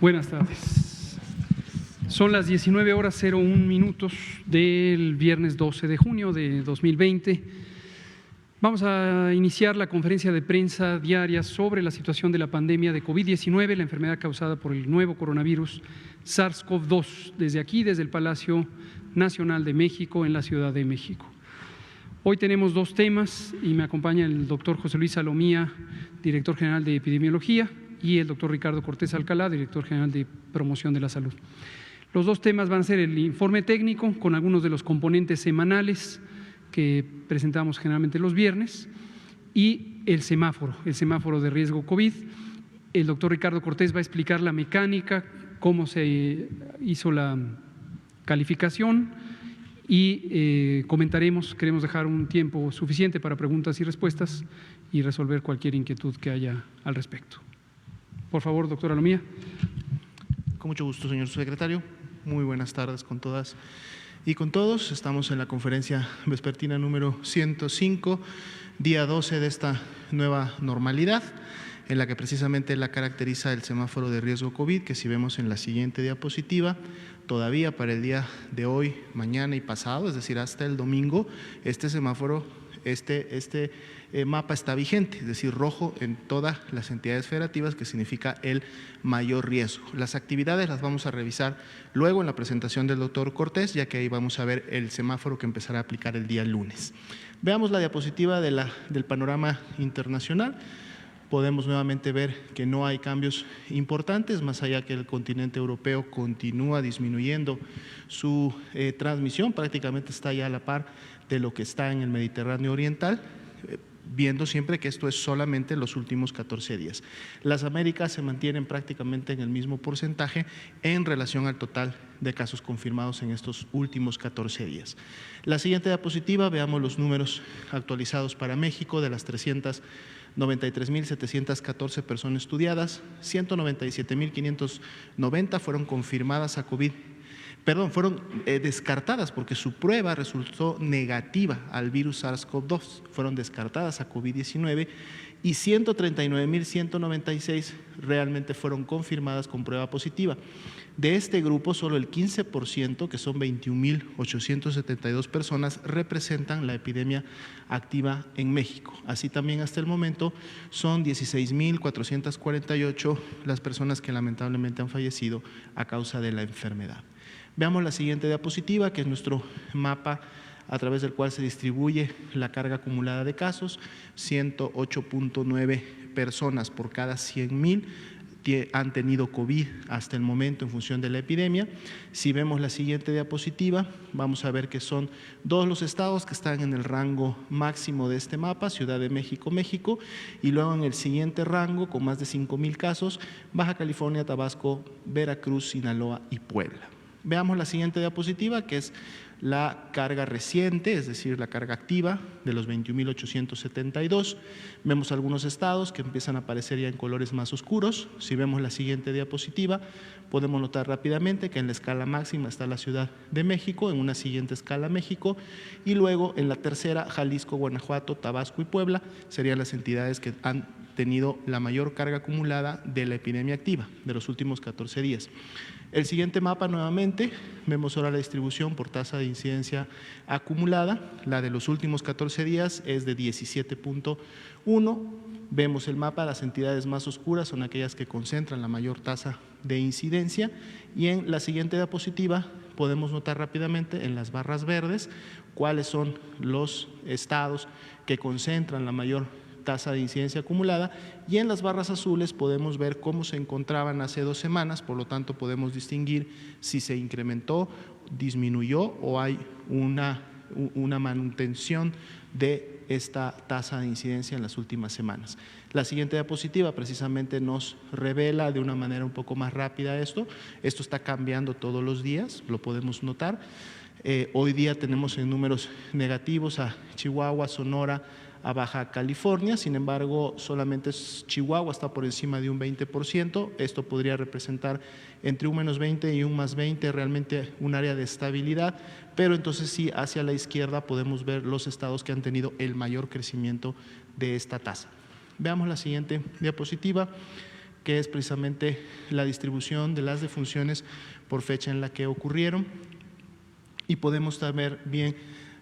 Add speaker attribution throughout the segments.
Speaker 1: Buenas tardes. Son las 19:01 del viernes 12 de junio de 2020. Vamos a iniciar la conferencia de prensa diaria sobre la situación de la pandemia de COVID-19, la enfermedad causada por el nuevo coronavirus SARS-CoV-2, desde aquí, desde el Palacio Nacional de México, en la Ciudad de México. Hoy tenemos dos temas y me acompaña el doctor José Luis Salomía, director general de Epidemiología, y el doctor Ricardo Cortés Alcalá, director general de Promoción de la Salud. Los dos temas van a ser el informe técnico con algunos de los componentes semanales que presentamos generalmente los viernes y el semáforo de riesgo COVID. El doctor Ricardo Cortés va a explicar la mecánica, cómo se hizo la calificación y queremos dejar un tiempo suficiente para preguntas y respuestas y resolver cualquier inquietud que haya al respecto. Por favor, doctora Salomía.
Speaker 2: Con mucho gusto, señor secretario. Muy buenas tardes con todas y con todos. Estamos en la conferencia vespertina número 105, día 12 de esta nueva normalidad, en la que precisamente la caracteriza el semáforo de riesgo COVID, que si vemos en la siguiente diapositiva, todavía para el día de hoy, mañana y pasado, es decir, hasta el domingo, este semáforo, mapa está vigente, es decir, rojo en todas las entidades federativas, que significa el mayor riesgo. Las actividades las vamos a revisar luego en la presentación del doctor Cortés, ya que ahí vamos a ver el semáforo que empezará a aplicar el día lunes. Veamos la diapositiva del panorama internacional. Podemos nuevamente ver que no hay cambios importantes, más allá que el continente europeo continúa disminuyendo su transmisión, prácticamente está ya a la par de lo que está en el Mediterráneo Oriental, viendo siempre que esto es solamente los últimos 14 días. Las Américas se mantienen prácticamente en el mismo porcentaje en relación al total de casos confirmados en estos últimos 14 días. La siguiente diapositiva, veamos los números actualizados para México. De las 393.714 personas estudiadas, 197.590 fueron confirmadas a fueron descartadas porque su prueba resultó negativa al virus SARS-CoV-2, fueron descartadas a COVID-19 y 139.196 realmente fueron confirmadas con prueba positiva. De este grupo, solo el 15%, que son 21.872 personas, representan la epidemia activa en México. Así también hasta el momento son 16.448 las personas que lamentablemente han fallecido a causa de la enfermedad. Veamos la siguiente diapositiva, que es nuestro mapa a través del cual se distribuye la carga acumulada de casos. 108.9 personas por cada 100.000 que han tenido COVID hasta el momento en función de la epidemia. Si vemos la siguiente diapositiva, vamos a ver que son todos los estados que están en el rango máximo de este mapa: Ciudad de México, México, y luego en el siguiente rango, con más de 5.000 casos, Baja California, Tabasco, Veracruz, Sinaloa y Puebla. Veamos la siguiente diapositiva, que es la carga reciente, es decir, la carga activa de los 21.872. Vemos algunos estados que empiezan a aparecer ya en colores más oscuros. Si vemos la siguiente diapositiva, podemos notar rápidamente que en la escala máxima está la Ciudad de México, en una siguiente escala México, y luego en la tercera Jalisco, Guanajuato, Tabasco y Puebla serían las entidades que han tenido la mayor carga acumulada de la epidemia activa de los últimos 14 días. El siguiente mapa, nuevamente, vemos ahora la distribución por tasa de incidencia acumulada. La de los últimos 14 días es de 17.1. Vemos el mapa, las entidades más oscuras son aquellas que concentran la mayor tasa de incidencia, y en la siguiente diapositiva podemos notar rápidamente en las barras verdes cuáles son los estados que concentran la mayor tasa de incidencia acumulada, y en las barras azules podemos ver cómo se encontraban hace 2 semanas, por lo tanto podemos distinguir si se incrementó, disminuyó o hay una manutención de esta tasa de incidencia en las últimas semanas. La siguiente diapositiva precisamente nos revela de una manera un poco más rápida esto está cambiando todos los días, lo podemos notar. Hoy día tenemos en números negativos a Chihuahua, Sonora, a Baja California. Sin embargo, solamente Chihuahua está por encima de un 20%. Esto podría representar entre un menos 20 y un más 20, realmente un área de estabilidad, pero entonces sí, hacia la izquierda podemos ver los estados que han tenido el mayor crecimiento de esta tasa. Veamos la siguiente diapositiva, que es precisamente la distribución de las defunciones por fecha en la que ocurrieron, y podemos ver bien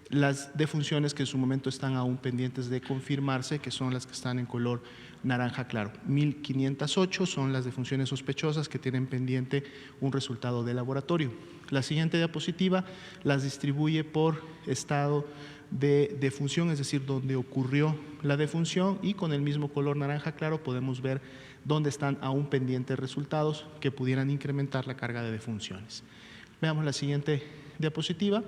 Speaker 2: las defunciones que en su momento están aún pendientes de confirmarse, que son las que están en color naranja claro. 1.508 son las defunciones sospechosas que tienen pendiente un resultado de laboratorio. La siguiente diapositiva las distribuye por estado de defunción, es decir, donde ocurrió la defunción, y con el mismo color naranja claro podemos ver dónde están aún pendientes resultados que pudieran incrementar la carga de defunciones. Veamos la siguiente diapositiva,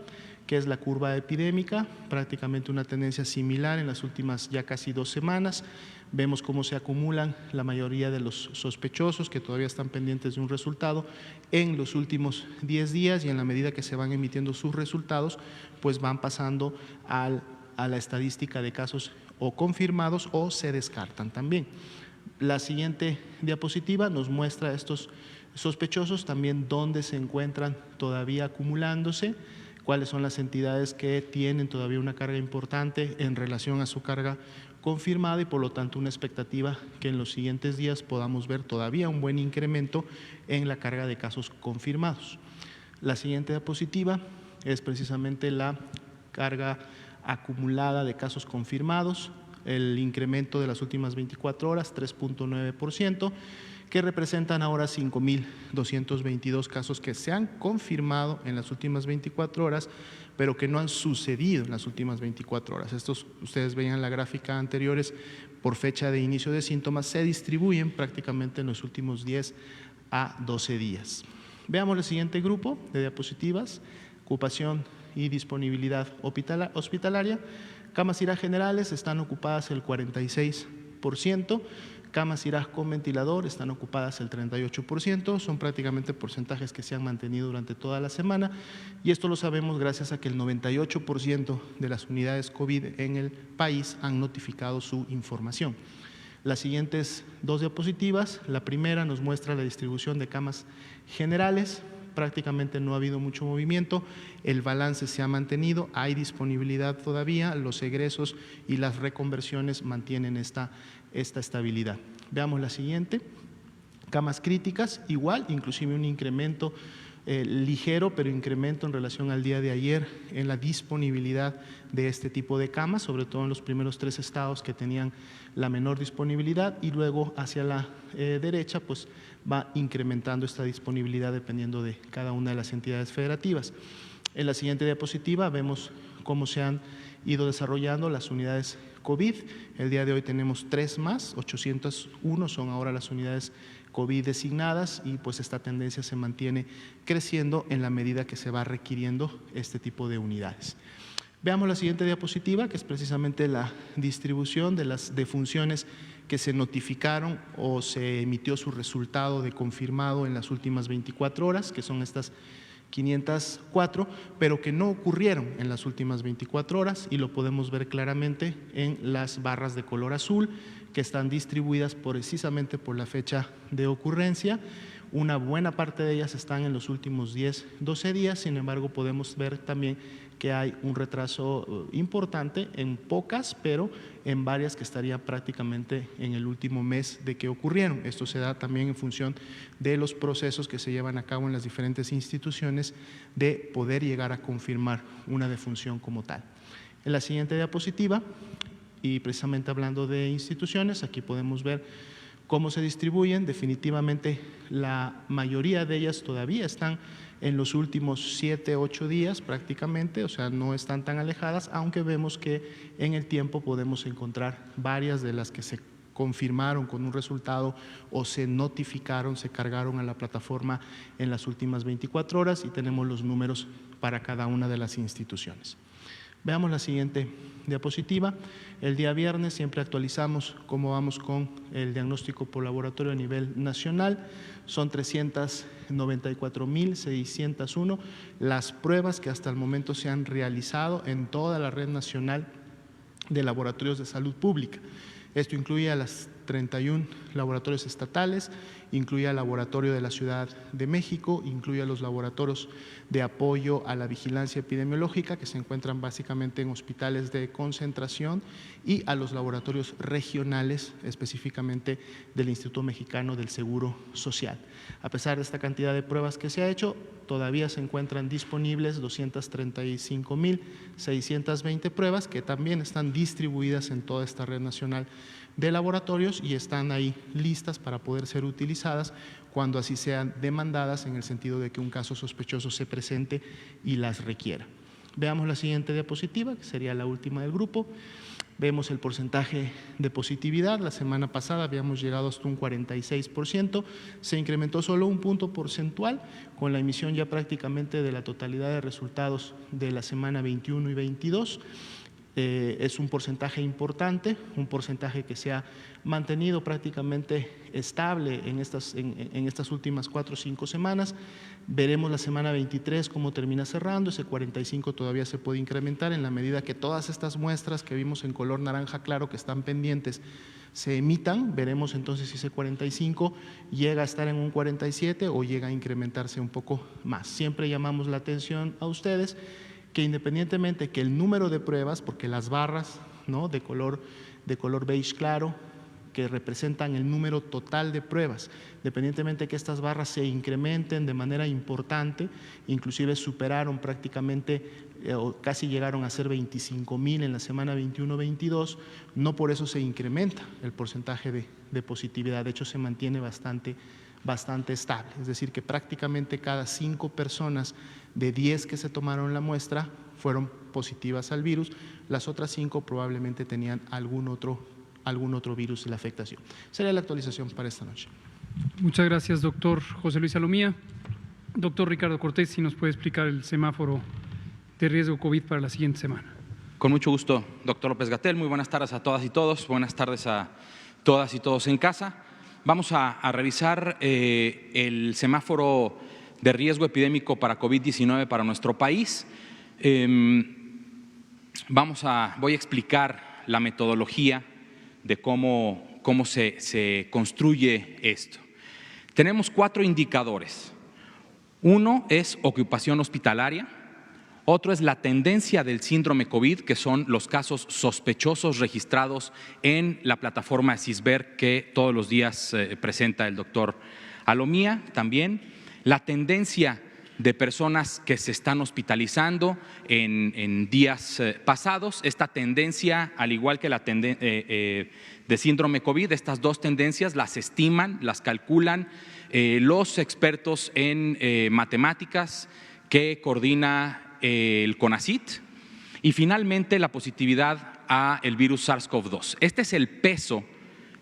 Speaker 2: que es la curva epidémica, prácticamente una tendencia similar en las últimas ya casi 2 semanas. Vemos cómo se acumulan la mayoría de los sospechosos que todavía están pendientes de un resultado en los últimos 10 días, y en la medida que se van emitiendo sus resultados, pues van pasando a la estadística de casos o confirmados o se descartan también. La siguiente diapositiva nos muestra estos sospechosos también dónde se encuentran todavía acumulándose, cuáles son las entidades que tienen todavía una carga importante en relación a su carga confirmada, y por lo tanto una expectativa que en los siguientes días podamos ver todavía un buen incremento en la carga de casos confirmados. La siguiente diapositiva es precisamente la carga acumulada de casos confirmados, el incremento de las últimas 24 horas, 3.9%, que representan ahora 5.222 casos que se han confirmado en las últimas 24 horas, pero que no han sucedido en las últimas 24 horas. Estos, ustedes veían en la gráfica anteriores, por fecha de inicio de síntomas, se distribuyen prácticamente en los últimos 10 a 12 días. Veamos el siguiente grupo de diapositivas: ocupación y disponibilidad hospitalaria. Camas IRAG generales están ocupadas el 46%, camas IRAG con ventilador están ocupadas el 38%, son prácticamente porcentajes que se han mantenido durante toda la semana, y esto lo sabemos gracias a que el 98% de las unidades COVID en el país han notificado su información. Las siguientes 2 diapositivas, la primera nos muestra la distribución de camas generales. Prácticamente no ha habido mucho movimiento, el balance se ha mantenido, hay disponibilidad todavía, los egresos y las reconversiones mantienen esta estabilidad. Veamos la siguiente. Camas críticas, igual, inclusive un incremento ligero, pero incremento en relación al día de ayer en la disponibilidad de este tipo de camas, sobre todo en los primeros 3 estados que tenían la menor disponibilidad, y luego hacia la derecha pues va incrementando esta disponibilidad dependiendo de cada una de las entidades federativas. En la siguiente diapositiva vemos cómo se han ido desarrollando las unidades COVID. El día de hoy tenemos 3 más, 801 son ahora las unidades COVID designadas, y pues esta tendencia se mantiene creciendo en la medida que se va requiriendo este tipo de unidades. Veamos la siguiente diapositiva, que es precisamente la distribución de las defunciones que se notificaron o se emitió su resultado de confirmado en las últimas 24 horas, que son estas 504, pero que no ocurrieron en las últimas 24 horas, y lo podemos ver claramente en las barras de color azul que están distribuidas precisamente por la fecha de ocurrencia. Una buena parte de ellas están en los últimos 10, 12 días, sin embargo podemos ver también que hay un retraso importante en pocas, pero en varias que estarían prácticamente en el último mes de que ocurrieron. Esto se da también en función de los procesos que se llevan a cabo en las diferentes instituciones de poder llegar a confirmar una defunción como tal. En la siguiente diapositiva, y precisamente hablando de instituciones, aquí podemos ver cómo se distribuyen. Definitivamente la mayoría de ellas todavía están en los últimos 7, 8 días prácticamente, o sea, no están tan alejadas, aunque vemos que en el tiempo podemos encontrar varias de las que se confirmaron con un resultado o se notificaron, se cargaron a la plataforma en las últimas 24 horas, y tenemos los números para cada una de las instituciones. Veamos la siguiente diapositiva. El día viernes siempre actualizamos cómo vamos con el diagnóstico por laboratorio a nivel nacional. Son 394.601 las pruebas que hasta el momento se han realizado en toda la red nacional de laboratorios de salud pública. Esto incluye a las 31 laboratorios estatales, incluye al Laboratorio de la Ciudad de México, incluye a los laboratorios de apoyo a la vigilancia epidemiológica que se encuentran básicamente en hospitales de concentración y a los laboratorios regionales, específicamente del Instituto Mexicano del Seguro Social. A pesar de esta cantidad de pruebas que se ha hecho, todavía se encuentran disponibles 235.620 pruebas que también están distribuidas en toda esta red nacional de laboratorios y están ahí listas para poder ser utilizadas cuando así sean demandadas, en el sentido de que un caso sospechoso se presente y las requiera. Veamos la siguiente diapositiva, que sería la última del grupo. Vemos el porcentaje de positividad. La semana pasada habíamos llegado hasta un 46%, se incrementó solo un punto porcentual con la emisión ya prácticamente de la totalidad de resultados de la semana 21 y 22. Es un porcentaje importante, un porcentaje que se ha mantenido prácticamente estable en estas últimas 4 o 5 semanas. Veremos la semana 23 cómo termina cerrando, ese 45 todavía se puede incrementar en la medida que todas estas muestras que vimos en color naranja claro que están pendientes se emitan. Veremos entonces si ese 45 llega a estar en un 47 o llega a incrementarse un poco más. Siempre llamamos la atención a ustedes que independientemente que el número de pruebas, porque las barras, ¿no?, de color beige claro, que representan el número total de pruebas, independientemente que estas barras se incrementen de manera importante, inclusive superaron prácticamente o casi llegaron a ser 25,000 en la semana 21-22, no por eso se incrementa el porcentaje de positividad, de hecho se mantiene bastante estable, es decir que prácticamente cada 5 personas de 10 que se tomaron la muestra fueron positivas al virus, las otras 5 probablemente tenían algún otro virus de la afectación. Sería la actualización para esta noche.
Speaker 1: Muchas gracias, doctor José Luis Salomía. Doctor Ricardo Cortés, si nos puede explicar el semáforo de riesgo COVID para la siguiente semana.
Speaker 3: Con mucho gusto, doctor López-Gatell. Muy buenas tardes a todas y todos. Buenas tardes a todas y todos en casa. Vamos a revisar el semáforo de riesgo epidémico para COVID-19 para nuestro país. Voy a explicar la metodología de cómo se construye esto. Tenemos 4 indicadores. Uno es ocupación hospitalaria, otro es la tendencia del síndrome COVID, que son los casos sospechosos registrados en la plataforma de CISBER que todos los días presenta el doctor Alomía. También la tendencia de personas que se están hospitalizando en días pasados. Esta tendencia, al igual que la de síndrome COVID, estas 2 tendencias las estiman, las calculan los expertos en matemáticas que coordina el CONACYT, y finalmente la positividad a el virus SARS-CoV-2. Este es el peso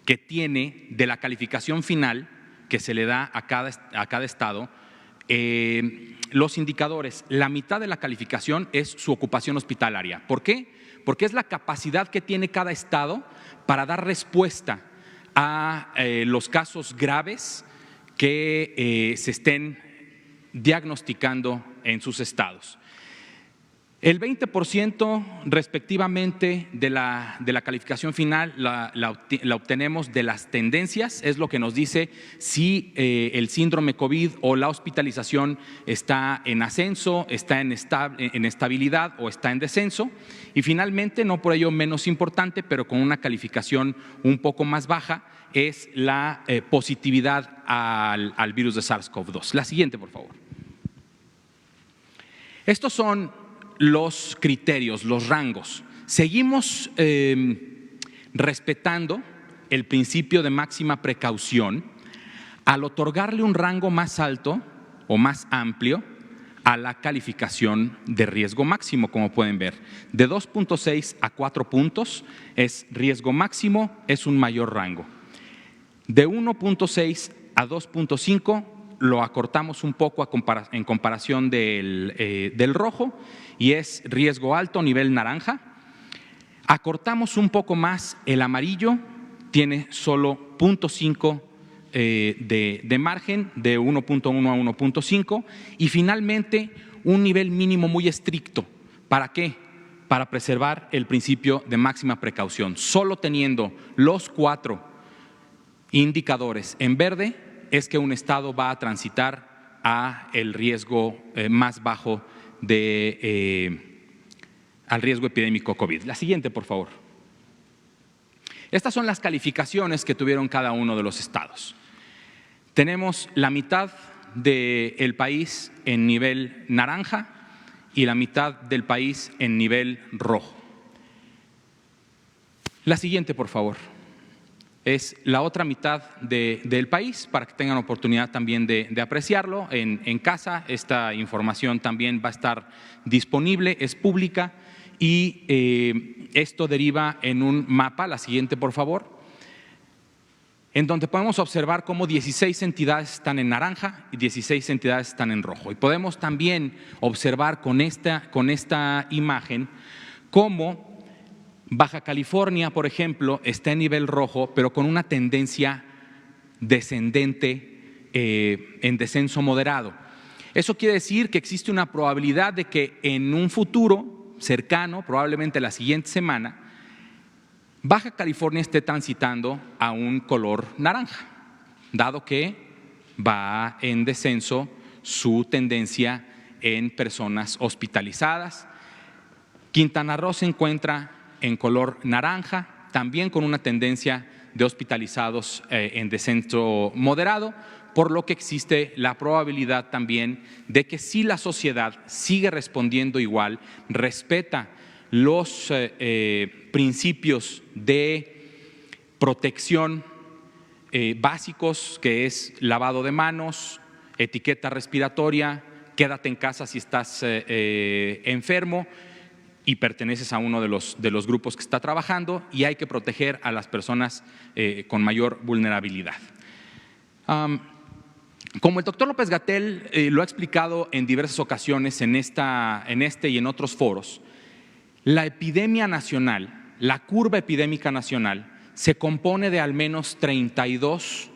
Speaker 3: que tiene de la calificación final que se le da a cada estado. Los indicadores, la mitad de la calificación es su ocupación hospitalaria. ¿Por qué? Porque es la capacidad que tiene cada estado para dar respuesta a los casos graves que se estén diagnosticando en sus estados. El 20% respectivamente de la calificación final la obtenemos de las tendencias, es lo que nos dice si el síndrome COVID o la hospitalización está en ascenso, está en estabilidad o está en descenso. Y finalmente, no por ello menos importante, pero con una calificación un poco más baja, es la positividad al virus de SARS-CoV-2. La siguiente, por favor. Estos son los criterios, los rangos. Seguimos respetando el principio de máxima precaución al otorgarle un rango más alto o más amplio a la calificación de riesgo máximo, como pueden ver. De 2.6 a 4 puntos es riesgo máximo, es un mayor rango. De 1.6 a 2.5 lo acortamos un poco en comparación del rojo y es riesgo alto, nivel naranja. Acortamos un poco más el amarillo, tiene solo 0.5 de margen, de 1.1 a 1.5, y finalmente un nivel mínimo muy estricto. ¿Para qué? Para preservar el principio de máxima precaución. Solo teniendo los 4 indicadores en verde es que un estado va a transitar a el riesgo más bajo al riesgo epidémico COVID. La siguiente, por favor. Estas son las calificaciones que tuvieron cada uno de los estados. Tenemos la mitad del país en nivel naranja y la mitad del país en nivel rojo. La siguiente, por favor, es la otra mitad del país para que tengan oportunidad también de apreciarlo en casa. Esta información también va a estar disponible, es pública y esto deriva en un mapa, la siguiente, por favor, en donde podemos observar cómo 16 entidades están en naranja y 16 entidades están en rojo. Y podemos también observar con esta imagen cómo Baja California, por ejemplo, está en nivel rojo, pero con una tendencia descendente en descenso moderado. Eso quiere decir que existe una probabilidad de que en un futuro cercano, probablemente la siguiente semana, Baja California esté transitando a un color naranja, dado que va en descenso su tendencia en personas hospitalizadas. Quintana Roo se encuentra en color naranja, también con una tendencia de hospitalizados en descenso moderado, por lo que existe la probabilidad también de que si la sociedad sigue respondiendo igual, respeta los principios de protección básicos, que es lavado de manos, etiqueta respiratoria, quédate en casa si estás enfermo y perteneces a uno de los grupos que está trabajando, y hay que proteger a las personas con mayor vulnerabilidad. Como el doctor López-Gatell lo ha explicado en diversas ocasiones en este y en otros foros, la epidemia nacional, la curva epidémica nacional, se compone de al menos 32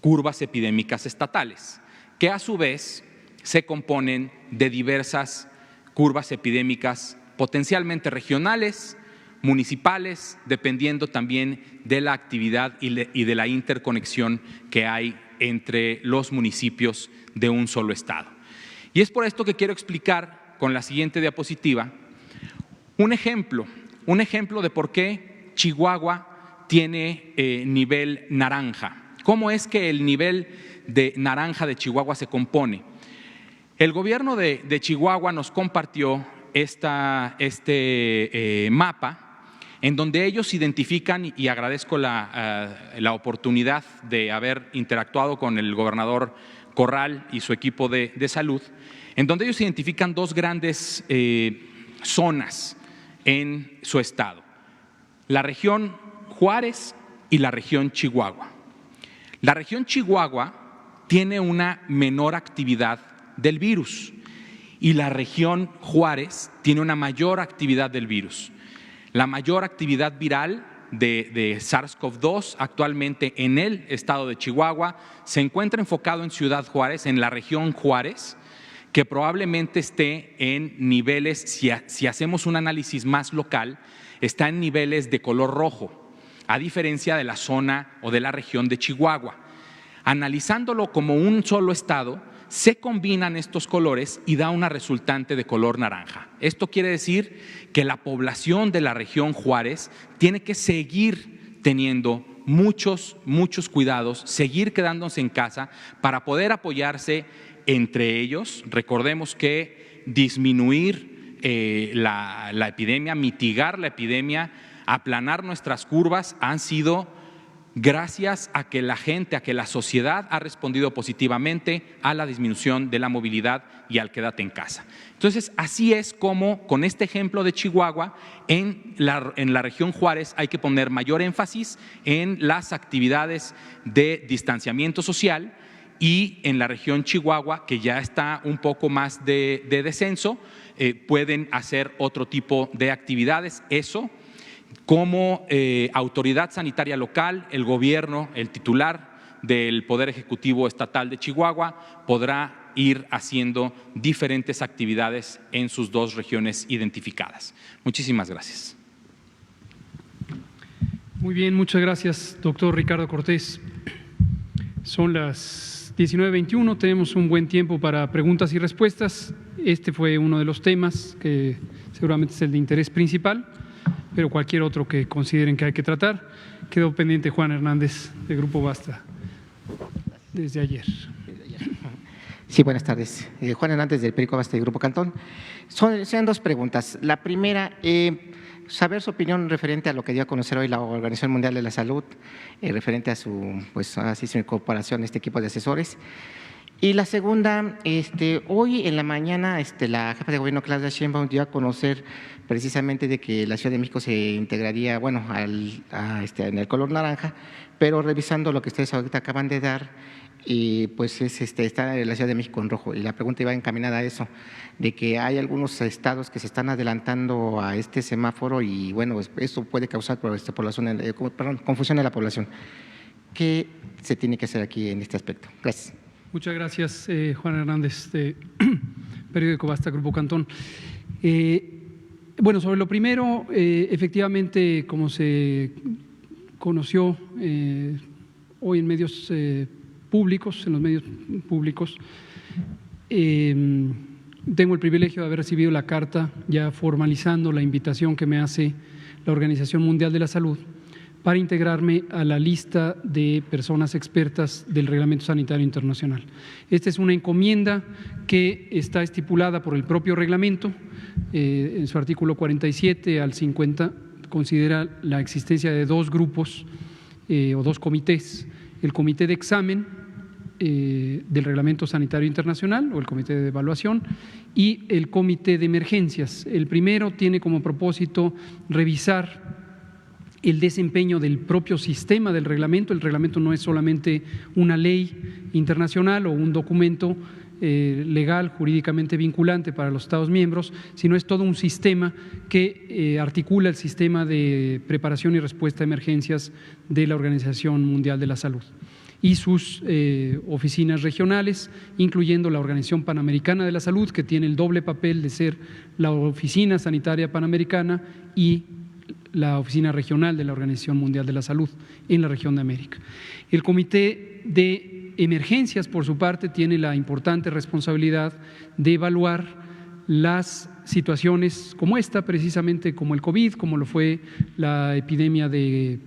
Speaker 3: curvas epidémicas estatales, que a su vez se componen de diversas curvas epidémicas potencialmente regionales, municipales, dependiendo también de la actividad y de la interconexión que hay entre los municipios de un solo estado. Y es por esto que quiero explicar con la siguiente diapositiva un ejemplo de por qué Chihuahua tiene nivel naranja. ¿Cómo es que el nivel de naranja de Chihuahua se compone? El gobierno de Chihuahua nos compartió este mapa en donde ellos identifican, y agradezco la oportunidad de haber interactuado con el gobernador Corral y su equipo de salud, en donde ellos identifican dos grandes zonas en su estado: la región Juárez y la región Chihuahua. La región Chihuahua tiene una menor actividad del virus y la región Juárez tiene una mayor actividad del virus. La mayor actividad viral de SARS-CoV-2 actualmente en el estado de Chihuahua se encuentra enfocado en Ciudad Juárez, en la región Juárez, que probablemente esté en niveles, si hacemos un análisis más local, está en niveles de color rojo, a diferencia de la zona o de la región de Chihuahua. Analizándolo como un solo estado, se combinan estos colores y da una resultante de color naranja. Esto quiere decir que la población de la región Juárez tiene que seguir teniendo muchos cuidados, seguir quedándose en casa para poder apoyarse entre ellos. Recordemos que disminuir la epidemia, mitigar la epidemia, aplanar nuestras curvas han sido gracias a que la gente, a que la sociedad ha respondido positivamente a la disminución de la movilidad y al quédate en casa. Entonces, así es como con este ejemplo de Chihuahua, en la región Juárez hay que poner mayor énfasis en las actividades de distanciamiento social, y en la región Chihuahua, que ya está un poco más de descenso, pueden hacer otro tipo de actividades. Eso, como autoridad sanitaria local, el gobierno, el titular del Poder Ejecutivo Estatal de Chihuahua, podrá ir haciendo diferentes actividades en sus dos regiones identificadas. Muchísimas gracias.
Speaker 1: Muy bien, muchas gracias, doctor Ricardo Cortés. Son las 19:21, tenemos un buen tiempo para preguntas y respuestas. Este fue uno de los temas que seguramente es el de interés principal, pero cualquier otro que consideren que hay que tratar. Quedó pendiente Juan Hernández, del Grupo Basta, desde ayer.
Speaker 4: Sí, buenas tardes. Juan Hernández, del Periódico Basta, del Grupo Cantón. Sean dos preguntas. La primera, saber su opinión referente a lo que dio a conocer hoy la Organización Mundial de la Salud, referente a su, pues, así su incorporación a este equipo de asesores. Y la segunda, hoy en la mañana la jefa de gobierno Claudia Sheinbaum dio a conocer precisamente de que la Ciudad de México se integraría, bueno, en el color naranja, pero revisando lo que ustedes ahorita acaban de dar, pues está la Ciudad de México en rojo. Y la pregunta iba encaminada a eso, de que hay algunos estados que se están adelantando a este semáforo y bueno, eso puede causar confusión en la población. ¿Qué se tiene que hacer aquí en este aspecto? Gracias.
Speaker 1: Muchas gracias, Juan Hernández, de Periódico Basta, Grupo Cantón. Bueno, sobre lo primero, efectivamente, como se conoció hoy en medios públicos, en los medios públicos, tengo el privilegio de haber recibido la carta ya formalizando la invitación que me hace la Organización Mundial de la Salud para integrarme a la lista de personas expertas del Reglamento Sanitario Internacional. Esta es una encomienda que está estipulada por el propio reglamento, en su artículo 47 al 50 considera la existencia de dos grupos o dos comités, el comité de examen del Reglamento Sanitario Internacional o el comité de evaluación y el comité de emergencias. El primero tiene como propósito revisar el desempeño del propio sistema del reglamento. El reglamento no es solamente una ley internacional o un documento legal, jurídicamente vinculante para los Estados miembros, sino es todo un sistema que articula el sistema de preparación y respuesta a emergencias de la Organización Mundial de la Salud y sus oficinas regionales, incluyendo la Organización Panamericana de la Salud, que tiene el doble papel de ser la Oficina Sanitaria Panamericana y la Oficina Regional de la Organización Mundial de la Salud en la región de América. El Comité de Emergencias, por su parte, tiene la importante responsabilidad de evaluar las situaciones como esta, precisamente como el COVID, como lo fue la epidemia de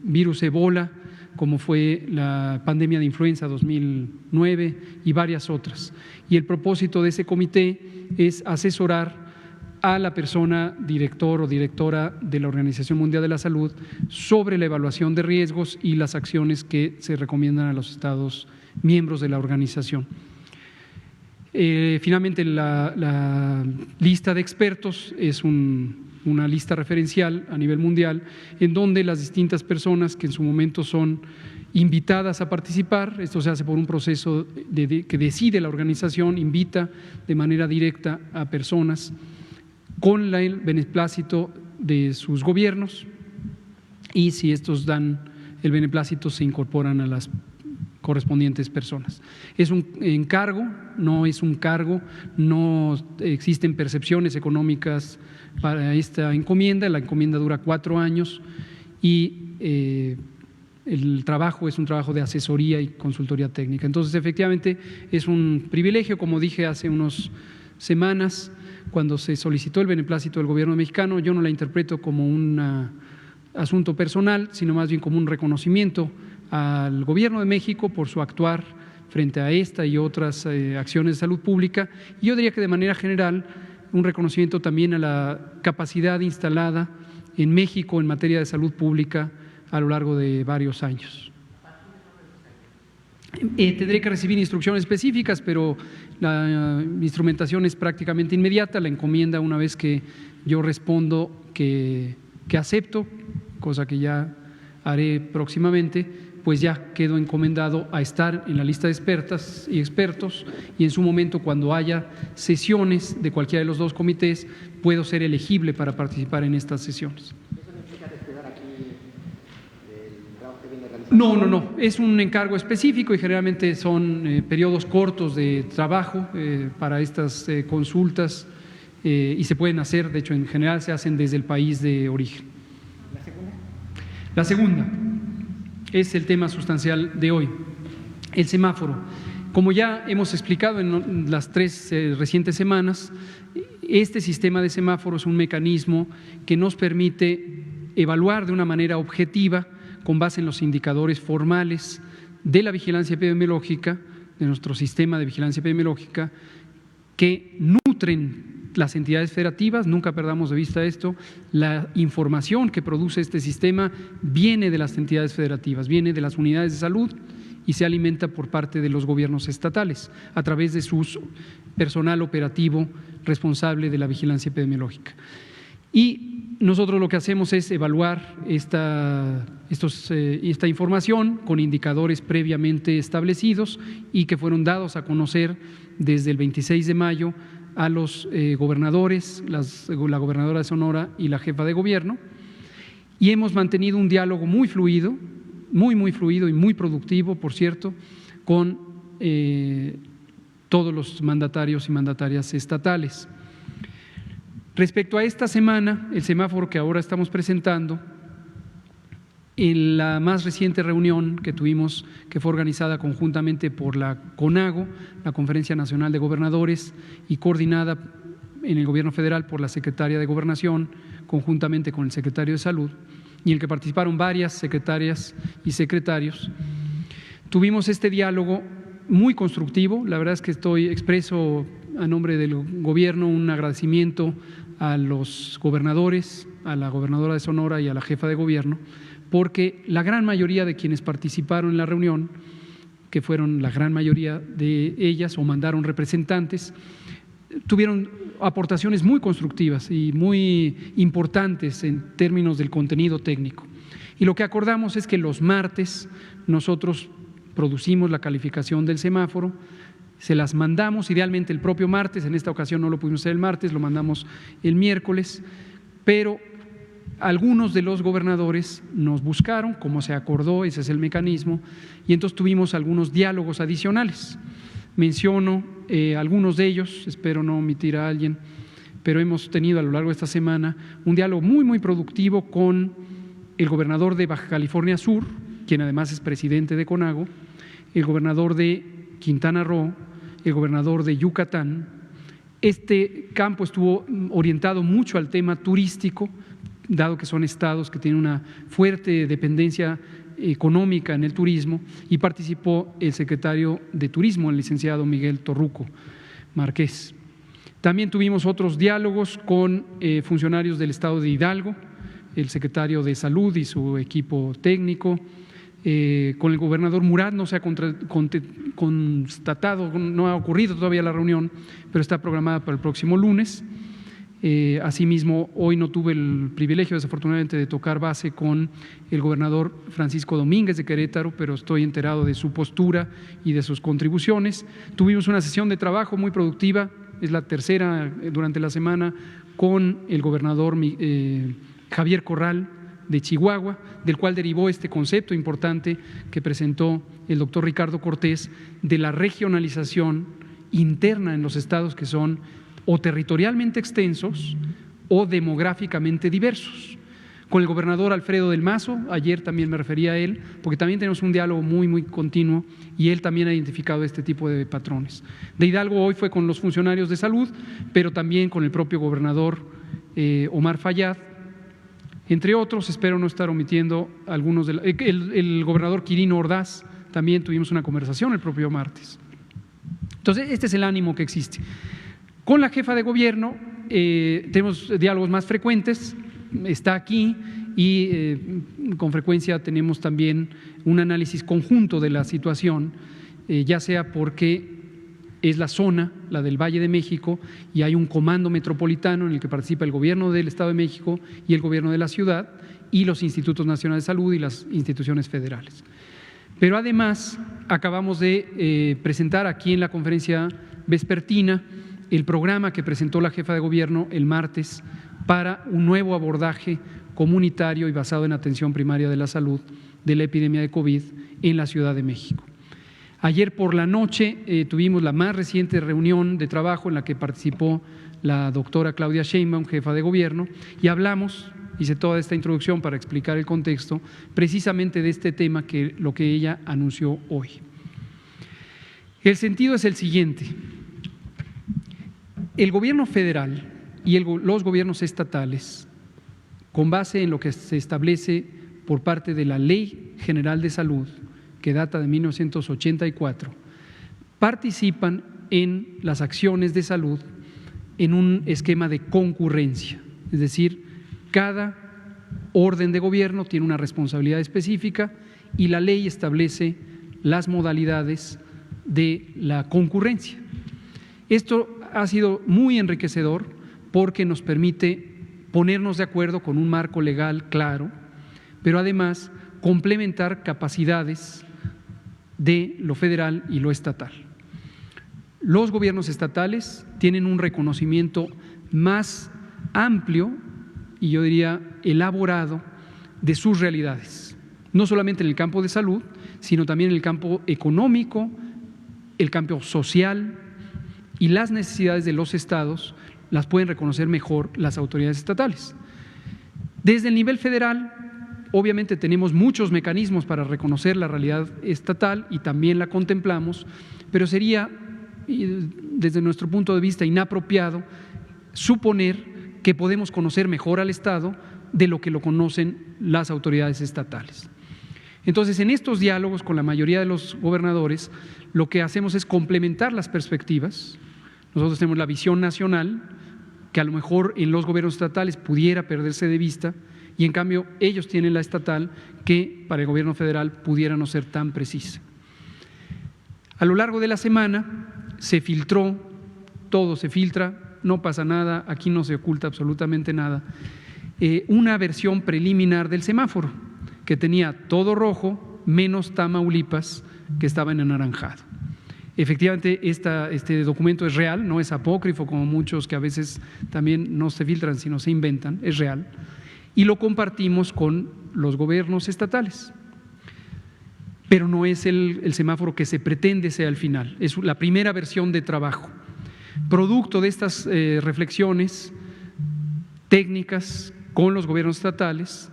Speaker 1: virus Ebola, como fue la pandemia de influenza 2009 y varias otras. Y el propósito de ese comité es asesorar a la persona director o directora de la Organización Mundial de la Salud sobre la evaluación de riesgos y las acciones que se recomiendan a los Estados miembros de la organización. Finalmente, la lista de expertos es una lista referencial a nivel mundial en donde las distintas personas que en su momento son invitadas a participar, esto se hace por un proceso que decide la organización, invita de manera directa a personas con el beneplácito de sus gobiernos y si estos dan el beneplácito se incorporan a las correspondientes personas. Es un encargo, no es un cargo, no existen percepciones económicas para esta encomienda, la encomienda dura 4 años y el trabajo es un trabajo de asesoría y consultoría técnica. Entonces, efectivamente, es un privilegio, como dije hace unas semanas, cuando se solicitó el beneplácito del gobierno mexicano, yo no la interpreto como un asunto personal, sino más bien como un reconocimiento al gobierno de México por su actuar frente a esta y otras acciones de salud pública. Y yo diría que de manera general, un reconocimiento también a la capacidad instalada en México en materia de salud pública a lo largo de varios años. Tendré que recibir instrucciones específicas, pero la instrumentación es prácticamente inmediata. La encomienda, una vez que yo respondo que acepto, cosa que ya haré próximamente, pues ya quedo encomendado a estar en la lista de expertas y expertos y en su momento, cuando haya sesiones de cualquiera de los dos comités, puedo ser elegible para participar en estas sesiones. No, es un encargo específico y generalmente son periodos cortos de trabajo para estas consultas y se pueden hacer, de hecho en general se hacen desde el país de origen.
Speaker 4: ¿La segunda?
Speaker 1: La segunda es el tema sustancial de hoy, el semáforo. Como ya hemos explicado en las 3 recientes semanas, este sistema de semáforo es un mecanismo que nos permite evaluar de una manera objetiva, con base en los indicadores formales de la vigilancia epidemiológica, de nuestro sistema de vigilancia epidemiológica, que nutren las entidades federativas. Nunca perdamos de vista esto. La información que produce este sistema viene de las entidades federativas, viene de las unidades de salud y se alimenta por parte de los gobiernos estatales a través de su personal operativo responsable de la vigilancia epidemiológica. Y nosotros lo que hacemos es evaluar esta información con indicadores previamente establecidos y que fueron dados a conocer desde el 26 de mayo a los gobernadores, la gobernadora de Sonora y la jefa de gobierno, y hemos mantenido un diálogo muy fluido, muy fluido y muy productivo, por cierto, con todos los mandatarios y mandatarias estatales. Respecto a esta semana, el semáforo que ahora estamos presentando, en la más reciente reunión que tuvimos, que fue organizada conjuntamente por la CONAGO, la Conferencia Nacional de Gobernadores, y coordinada en el Gobierno Federal por la Secretaria de Gobernación, conjuntamente con el Secretario de Salud, y en el que participaron varias secretarias y secretarios, tuvimos este diálogo muy constructivo. La verdad es que expreso a nombre del Gobierno un agradecimiento a los gobernadores, a la gobernadora de Sonora y a la jefa de gobierno, porque la gran mayoría de quienes participaron en la reunión, que fueron la gran mayoría de ellas o mandaron representantes, tuvieron aportaciones muy constructivas y muy importantes en términos del contenido técnico. Y lo que acordamos es que los martes nosotros producimos la calificación del semáforo, se las mandamos idealmente el propio martes. En esta ocasión no lo pudimos hacer el martes, lo mandamos el miércoles, pero algunos de los gobernadores nos buscaron, como se acordó, ese es el mecanismo, y entonces tuvimos algunos diálogos adicionales. Menciono algunos de ellos, espero no omitir a alguien, pero hemos tenido a lo largo de esta semana un diálogo muy productivo con el gobernador de Baja California Sur, quien además es presidente de CONAGO, el gobernador de Quintana Roo, el gobernador de Yucatán. Este campo estuvo orientado mucho al tema turístico, dado que son estados que tienen una fuerte dependencia económica en el turismo, y participó el secretario de Turismo, el licenciado Miguel Torruco Márquez. También tuvimos otros diálogos con funcionarios del estado de Hidalgo, el secretario de Salud y su equipo técnico. Con el gobernador Murat no se ha constatado, no ha ocurrido todavía la reunión, pero está programada para el próximo lunes. Asimismo, hoy no tuve el privilegio, desafortunadamente, de tocar base con el gobernador Francisco Domínguez de Querétaro, pero estoy enterado de su postura y de sus contribuciones. Tuvimos una sesión de trabajo muy productiva, es la tercera durante la semana, con el gobernador Javier Corral de Chihuahua, del cual derivó este concepto importante que presentó el doctor Ricardo Cortés de la regionalización interna en los estados que son o territorialmente extensos o demográficamente diversos. Con el gobernador Alfredo del Mazo, ayer también me refería a él, porque también tenemos un diálogo muy continuo y él también ha identificado este tipo de patrones. De Hidalgo hoy fue con los funcionarios de salud, pero también con el propio gobernador Omar Fayad, entre otros. Espero no estar omitiendo algunos el gobernador Quirino Ordaz, también tuvimos una conversación el propio martes. Entonces, este es el ánimo que existe. Con la jefa de gobierno tenemos diálogos más frecuentes, está aquí, y con frecuencia tenemos también un análisis conjunto de la situación, ya sea porque es la zona, la del Valle de México, y hay un comando metropolitano en el que participa el gobierno del Estado de México y el gobierno de la ciudad y los institutos nacionales de salud y las instituciones federales. Pero además acabamos de presentar aquí en la conferencia vespertina el programa que presentó la jefa de gobierno el martes para un nuevo abordaje comunitario y basado en atención primaria de la salud de la epidemia de COVID en la Ciudad de México. Ayer por la noche tuvimos la más reciente reunión de trabajo en la que participó la doctora Claudia Sheinbaum, jefa de gobierno, y hablamos, hice toda esta introducción para explicar el contexto, precisamente de este tema, que lo que ella anunció hoy. El sentido es el siguiente: el gobierno federal y los gobiernos estatales, con base en lo que se establece por parte de la Ley General de Salud, que data de 1984, participan en las acciones de salud en un esquema de concurrencia, es decir, cada orden de gobierno tiene una responsabilidad específica y la ley establece las modalidades de la concurrencia. Esto ha sido muy enriquecedor porque nos permite ponernos de acuerdo con un marco legal claro, pero además complementar capacidades de lo federal y lo estatal. Los gobiernos estatales tienen un reconocimiento más amplio y yo diría elaborado de sus realidades, no solamente en el campo de salud, sino también en el campo económico, el campo social, y las necesidades de los estados las pueden reconocer mejor las autoridades estatales. Desde el nivel federal, obviamente tenemos muchos mecanismos para reconocer la realidad estatal y también la contemplamos, pero sería, desde nuestro punto de vista, inapropiado suponer que podemos conocer mejor al Estado de lo que lo conocen las autoridades estatales. Entonces, en estos diálogos con la mayoría de los gobernadores, lo que hacemos es complementar las perspectivas. Nosotros tenemos la visión nacional, que a lo mejor en los gobiernos estatales pudiera perderse de vista, y en cambio ellos tienen la estatal, que para el gobierno federal pudiera no ser tan precisa. A lo largo de la semana se filtró, todo se filtra, no pasa nada, aquí no se oculta absolutamente nada, una versión preliminar del semáforo, que tenía todo rojo, menos Tamaulipas, que estaba en anaranjado. Efectivamente, este documento es real, no es apócrifo como muchos que a veces también no se filtran, sino se inventan, es real, y lo compartimos con los gobiernos estatales. Pero no es el semáforo que se pretende sea el final, es la primera versión de trabajo. Producto de estas reflexiones técnicas con los gobiernos estatales,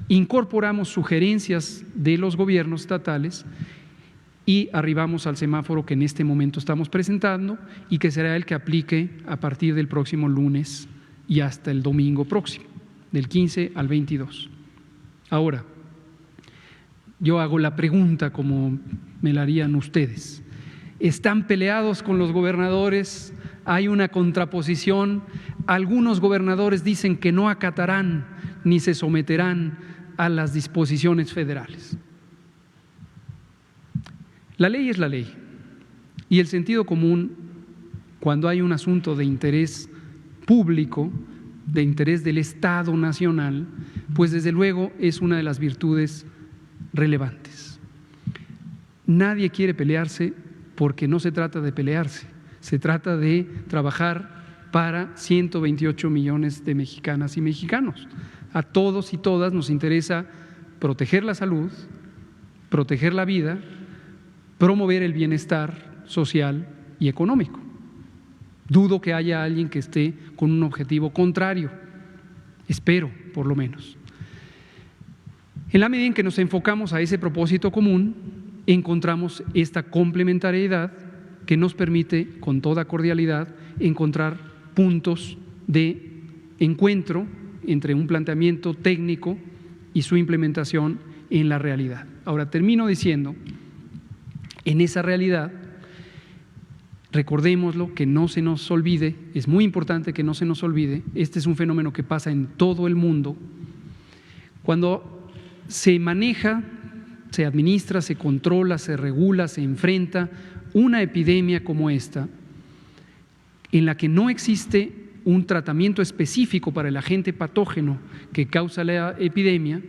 Speaker 1: incorporamos sugerencias de los gobiernos estatales y arribamos al semáforo que en este momento estamos presentando y que será el que aplique a partir del próximo lunes y hasta el domingo próximo, del 15 al 22. Ahora, yo hago la pregunta como me la harían ustedes. ¿Están peleados con los gobernadores? ¿Hay una contraposición? Algunos gobernadores dicen que no acatarán ni se someterán a las disposiciones federales. La ley es la ley y el sentido común, cuando hay un asunto de interés público, de interés del Estado nacional, pues desde luego es una de las virtudes relevantes. Nadie quiere pelearse porque no se trata de pelearse, se trata de trabajar para 128 millones de mexicanas y mexicanos. A todos y todas nos interesa proteger la salud, proteger la vida, promover el bienestar social y económico. Dudo que haya alguien que esté con un objetivo contrario, espero por lo menos. En la medida en que nos enfocamos a ese propósito común, encontramos esta complementariedad que nos permite con toda cordialidad encontrar puntos de encuentro entre un planteamiento técnico y su implementación en la realidad. Ahora termino diciendo, en esa realidad, recordémoslo, que no se nos olvide, es muy importante que no se nos olvide, este es un fenómeno que pasa en todo el mundo. Cuando se maneja, se administra, se controla, se regula, se enfrenta una epidemia como esta, en la que no existe un tratamiento específico para el agente patógeno que causa la epidemia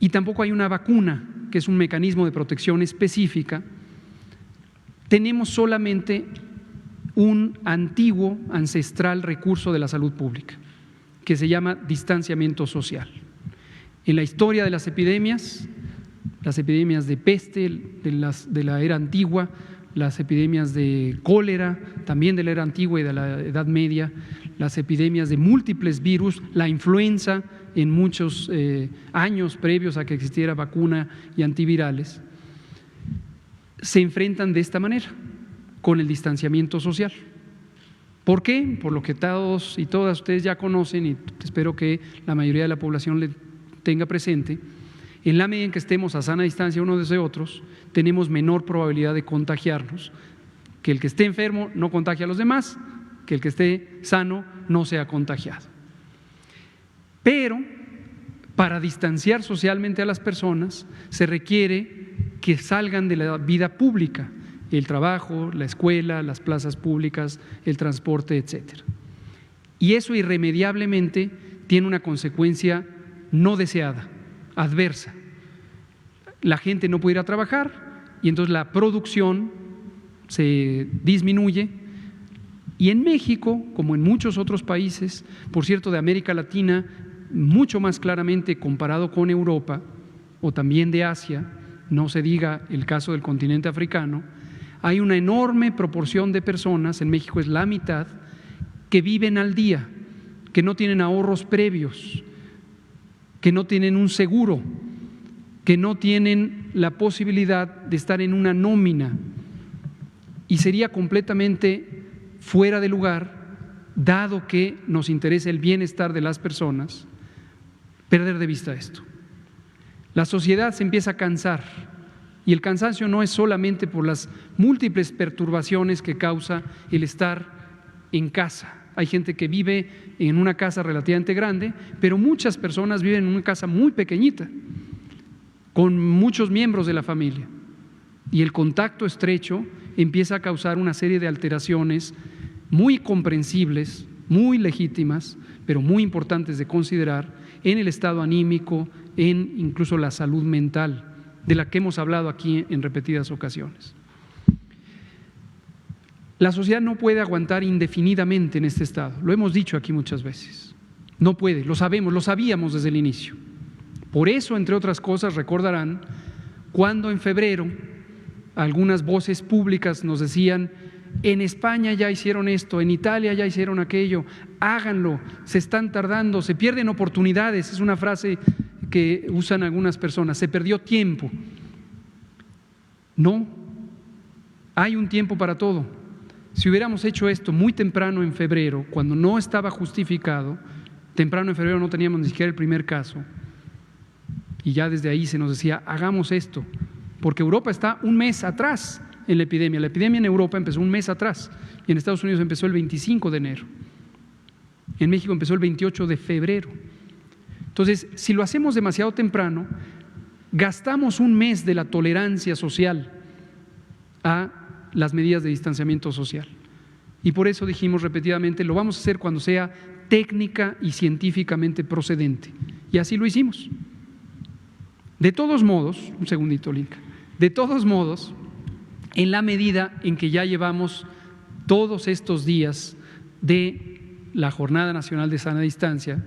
Speaker 1: y tampoco hay una vacuna, que es un mecanismo de protección específica, tenemos solamente un antiguo, ancestral recurso de la salud pública, que se llama distanciamiento social. En la historia de las epidemias, las epidemias de peste de la era antigua, las epidemias de cólera, también de la era antigua y de la Edad Media, las epidemias de múltiples virus, la influenza en muchos años previos a que existiera vacuna y antivirales, se enfrentan de esta manera, con el distanciamiento social. ¿Por qué? Por lo que todos y todas ustedes ya conocen y espero que la mayoría de la población le tenga presente. En la medida en que estemos a sana distancia unos de otros, tenemos menor probabilidad de contagiarnos. Que el que esté enfermo no contagie a los demás, que el que esté sano no sea contagiado. Pero para distanciar socialmente a las personas se requiere que salgan de la vida pública, el trabajo, la escuela, las plazas públicas, el transporte, etcétera. Y eso irremediablemente tiene una consecuencia no deseada, adversa. La gente no puede ir a trabajar y entonces la producción se disminuye. Y en México, como en muchos otros países, por cierto, de América Latina, mucho más claramente comparado con Europa o también de Asia, no se diga el caso del continente africano, hay una enorme proporción de personas, en México es la mitad, que viven al día, que no tienen ahorros previos, que no tienen un seguro, que no tienen la posibilidad de estar en una nómina, y sería completamente fuera de lugar, dado que nos interesa el bienestar de las personas, perder de vista esto. La sociedad se empieza a cansar y el cansancio no es solamente por las múltiples perturbaciones que causa el estar en casa. Hay gente que vive en una casa relativamente grande, pero muchas personas viven en una casa muy pequeñita, con muchos miembros de la familia. Y el contacto estrecho empieza a causar una serie de alteraciones muy comprensibles, muy legítimas, pero muy importantes de considerar en el estado anímico, en incluso la salud mental, de la que hemos hablado aquí en repetidas ocasiones. La sociedad no puede aguantar indefinidamente en este estado, lo hemos dicho aquí muchas veces, no puede, lo sabemos, lo sabíamos desde el inicio. Por eso, entre otras cosas, recordarán cuando en febrero algunas voces públicas nos decían: en España ya hicieron esto, en Italia ya hicieron aquello, háganlo, se están tardando, se pierden oportunidades, es una frase que usan algunas personas, se perdió tiempo. No, hay un tiempo para todo. Si hubiéramos hecho esto muy temprano en febrero, cuando no estaba justificado, temprano en febrero no teníamos ni siquiera el primer caso, y ya desde ahí se nos decía: hagamos esto, porque Europa está un mes atrás en la epidemia. La epidemia en Europa empezó un mes atrás y en Estados Unidos empezó el 25 de enero. En México empezó el 28 de febrero. Entonces, si lo hacemos demasiado temprano, gastamos un mes de la tolerancia social a las medidas de distanciamiento social. Y por eso dijimos repetidamente, lo vamos a hacer cuando sea técnica y científicamente procedente. Y así lo hicimos. De todos modos, un segundito, Linka, de todos modos, en la medida en que ya llevamos todos estos días de la Jornada Nacional de Sana Distancia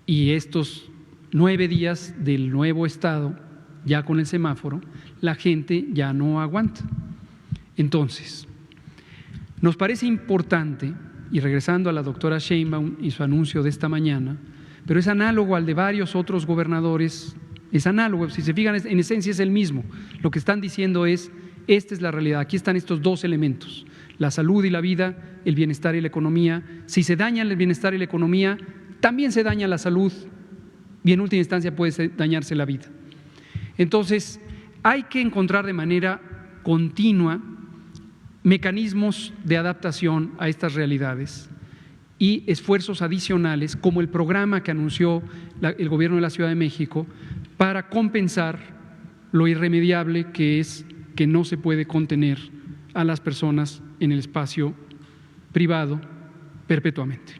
Speaker 1: y estos 9 días del nuevo estado, ya con el semáforo, la gente ya no aguanta. Entonces, nos parece importante, y regresando a la doctora Sheinbaum y su anuncio de esta mañana, pero es análogo al de varios otros gobernadores, es análogo, si se fijan, en esencia es el mismo. Lo que están diciendo es: esta es la realidad, aquí están estos dos elementos, la salud y la vida, el bienestar y la economía. Si se daña el bienestar y la economía, también se daña la salud y en última instancia puede dañarse la vida. Entonces, hay que encontrar de manera continua mecanismos de adaptación a estas realidades y esfuerzos adicionales, como el programa que anunció el Gobierno de la Ciudad de México para compensar lo irremediable que es que no se puede contener a las personas en el espacio privado perpetuamente.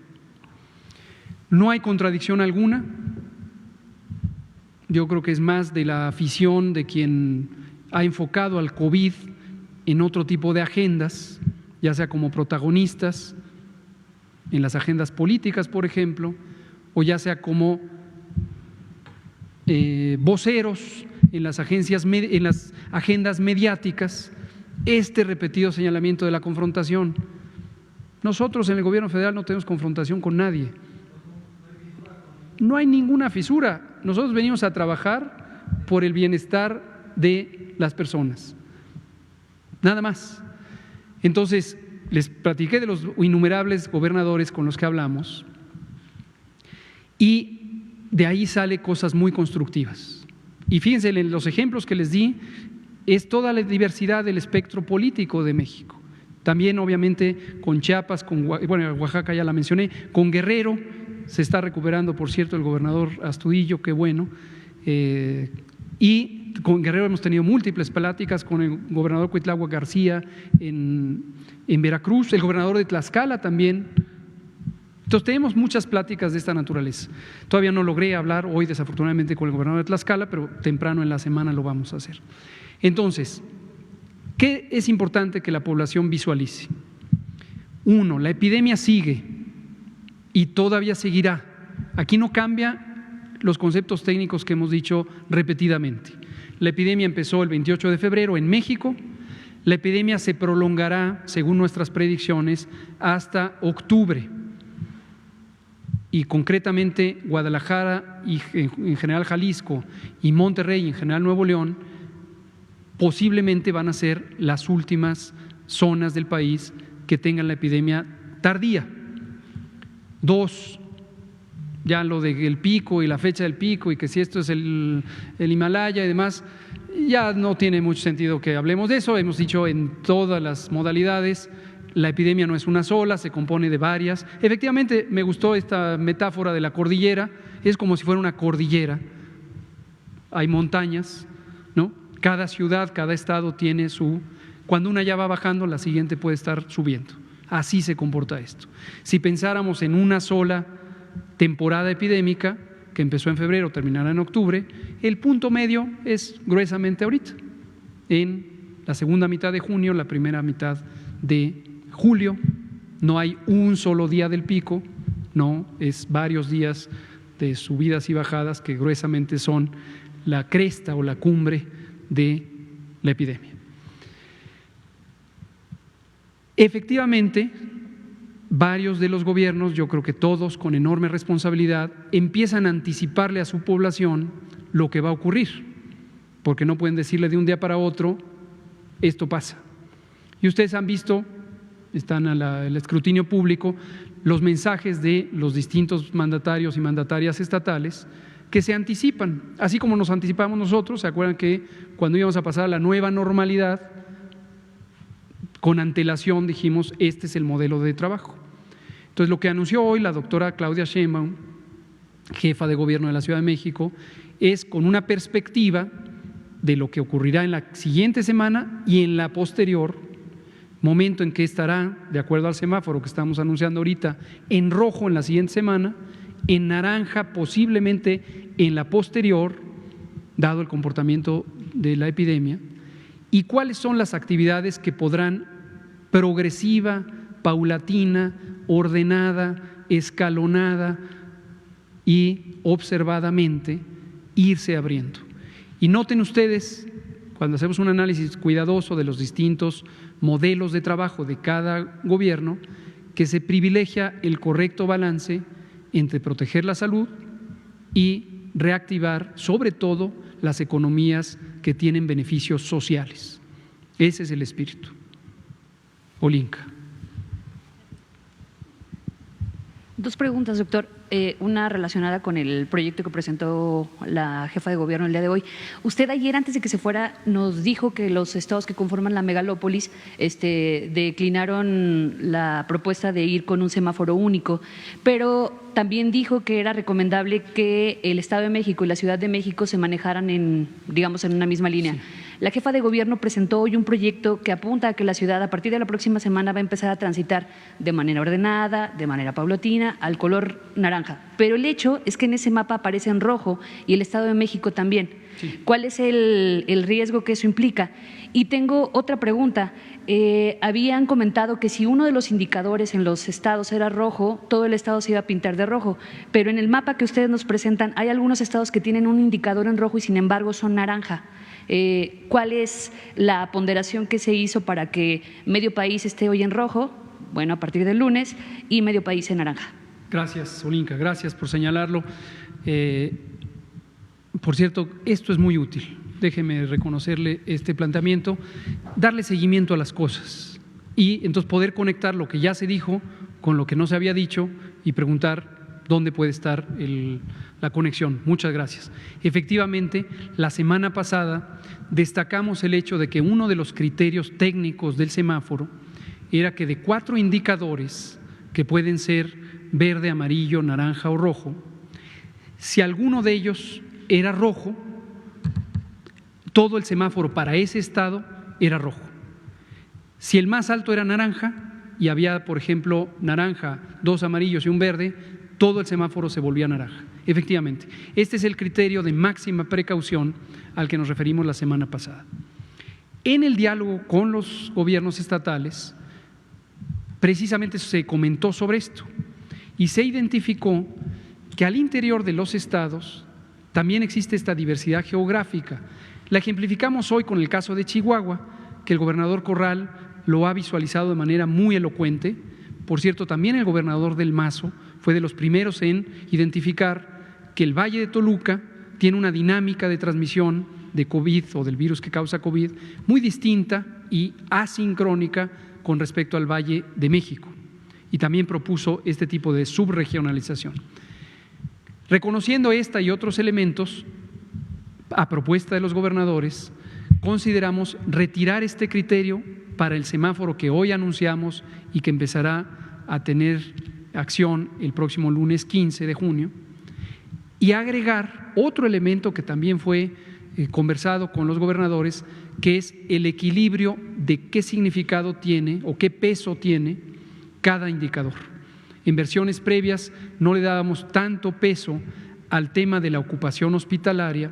Speaker 1: No hay contradicción alguna. Yo creo que es más de la afición de quien ha enfocado al COVID en otro tipo de agendas, ya sea como protagonistas en las agendas políticas, por ejemplo, o ya sea como voceros en las agendas mediáticas este repetido señalamiento de la confrontación. Nosotros en el gobierno federal no tenemos confrontación con nadie. No hay ninguna fisura. Nosotros venimos a trabajar por el bienestar de las personas. Nada más. Entonces, les platiqué de los innumerables gobernadores con los que hablamos y de ahí sale cosas muy constructivas. Y fíjense, en los ejemplos que les di es toda la diversidad del espectro político de México. También, obviamente, con Chiapas, bueno, Oaxaca ya la mencioné, con Guerrero se está recuperando, por cierto, el gobernador Astudillo, qué bueno, y con Guerrero hemos tenido múltiples pláticas con el gobernador Cuitláhuac García en Veracruz, el gobernador de Tlaxcala también. Entonces tenemos muchas pláticas de esta naturaleza. Todavía no logré hablar hoy desafortunadamente con el gobernador de Tlaxcala, pero temprano en la semana lo vamos a hacer. Entonces, ¿qué es importante que la población visualice? Uno, la epidemia sigue y todavía seguirá. Aquí no cambia los conceptos técnicos que hemos dicho repetidamente. La epidemia empezó el 28 de febrero en México. La epidemia se prolongará, según nuestras predicciones, hasta octubre. Y concretamente Guadalajara y en general Jalisco y Monterrey y en general Nuevo León posiblemente van a ser las últimas zonas del país que tengan la epidemia tardía. Dos, ya lo del pico y la fecha del pico y que si esto es el Himalaya y demás, ya no tiene mucho sentido que hablemos de eso. Hemos dicho en todas las modalidades, la epidemia no es una sola, se compone de varias. Efectivamente, me gustó esta metáfora de la cordillera, es como si fuera una cordillera. Hay montañas, ¿no? Cada ciudad, cada estado tiene su… Cuando una ya va bajando, la siguiente puede estar subiendo. Así se comporta esto. Si pensáramos en una sola temporada epidémica, que empezó en febrero, terminará en octubre, el punto medio es gruesamente ahorita, en la segunda mitad de junio, la primera mitad de julio. No hay un solo día del pico, no, es varios días de subidas y bajadas que gruesamente son la cresta o la cumbre de la epidemia. Efectivamente, varios de los gobiernos, yo creo que todos con enorme responsabilidad, empiezan a anticiparle a su población lo que va a ocurrir, porque no pueden decirle de un día para otro, esto pasa. Y ustedes han visto, están al escrutinio público, los mensajes de los distintos mandatarios y mandatarias estatales que se anticipan, así como nos anticipamos nosotros. ¿Se acuerdan que cuando íbamos a pasar a la nueva normalidad, con antelación dijimos, este es el modelo de trabajo? Entonces, lo que anunció hoy la doctora Claudia Sheinbaum, jefa de gobierno de la Ciudad de México, es con una perspectiva de lo que ocurrirá en la siguiente semana y en la posterior, momento en que estará, de acuerdo al semáforo que estamos anunciando ahorita, en rojo en la siguiente semana, en naranja posiblemente en la posterior, dado el comportamiento de la epidemia, y cuáles son las actividades que podrán progresiva, paulatina, ordenada, escalonada y observadamente irse abriendo. Y noten ustedes, cuando hacemos un análisis cuidadoso de los distintos modelos de trabajo de cada gobierno, que se privilegia el correcto balance entre proteger la salud y reactivar, sobre todo, las economías que tienen beneficios sociales. Ese es el espíritu. Olinka.
Speaker 5: Dos preguntas, doctor. Una relacionada con el proyecto que presentó la jefa de gobierno el día de hoy. Usted ayer, antes de que se fuera, nos dijo que los estados que conforman la megalópolis declinaron la propuesta de ir con un semáforo único, pero también dijo que era recomendable que el Estado de México y la Ciudad de México se manejaran digamos, en una misma línea. Sí. La jefa de gobierno presentó hoy un proyecto que apunta a que la ciudad a partir de la próxima semana va a empezar a transitar de manera ordenada, de manera paulatina, al color naranja. Pero el hecho es que en ese mapa aparece en rojo y el Estado de México también. Sí. ¿Cuál es el riesgo que eso implica? Y tengo otra pregunta. Habían comentado que si uno de los indicadores en los estados era rojo, todo el estado se iba a pintar de rojo, pero en el mapa que ustedes nos presentan hay algunos estados que tienen un indicador en rojo y sin embargo son naranja. ¿Cuál es la ponderación que se hizo para que medio país esté hoy en rojo? Bueno, a partir del lunes, y medio país en naranja.
Speaker 1: Gracias, Olinka, gracias por señalarlo. Por cierto, esto es muy útil. Déjeme reconocerle este planteamiento, darle seguimiento a las cosas y entonces poder conectar lo que ya se dijo con lo que no se había dicho y preguntar dónde puede estar la conexión. Muchas gracias. Efectivamente, la semana pasada destacamos el hecho de que uno de los criterios técnicos del semáforo era que de 4 indicadores que pueden ser verde, amarillo, naranja o rojo, si alguno de ellos era rojo, todo el semáforo para ese estado era rojo. Si el más alto era naranja y había, por ejemplo, naranja, 2 amarillos y un verde, todo el semáforo se volvía naranja. Efectivamente, este es el criterio de máxima precaución al que nos referimos la semana pasada. En el diálogo con los gobiernos estatales, precisamente se comentó sobre esto y se identificó que al interior de los estados también existe esta diversidad geográfica. La ejemplificamos hoy con el caso de Chihuahua, que el gobernador Corral lo ha visualizado de manera muy elocuente. Por cierto, también el gobernador del Mazo fue de los primeros en identificar que el Valle de Toluca tiene una dinámica de transmisión de COVID o del virus que causa COVID muy distinta y asincrónica con respecto al Valle de México. Y también propuso este tipo de subregionalización. Reconociendo esta y otros elementos, a propuesta de los gobernadores, consideramos retirar este criterio para el semáforo que hoy anunciamos y que empezará a tener acción el próximo lunes 15 de junio y agregar otro elemento que también fue conversado con los gobernadores, que es el equilibrio de qué significado tiene o qué peso tiene cada indicador. En versiones previas no le dábamos tanto peso al tema de la ocupación hospitalaria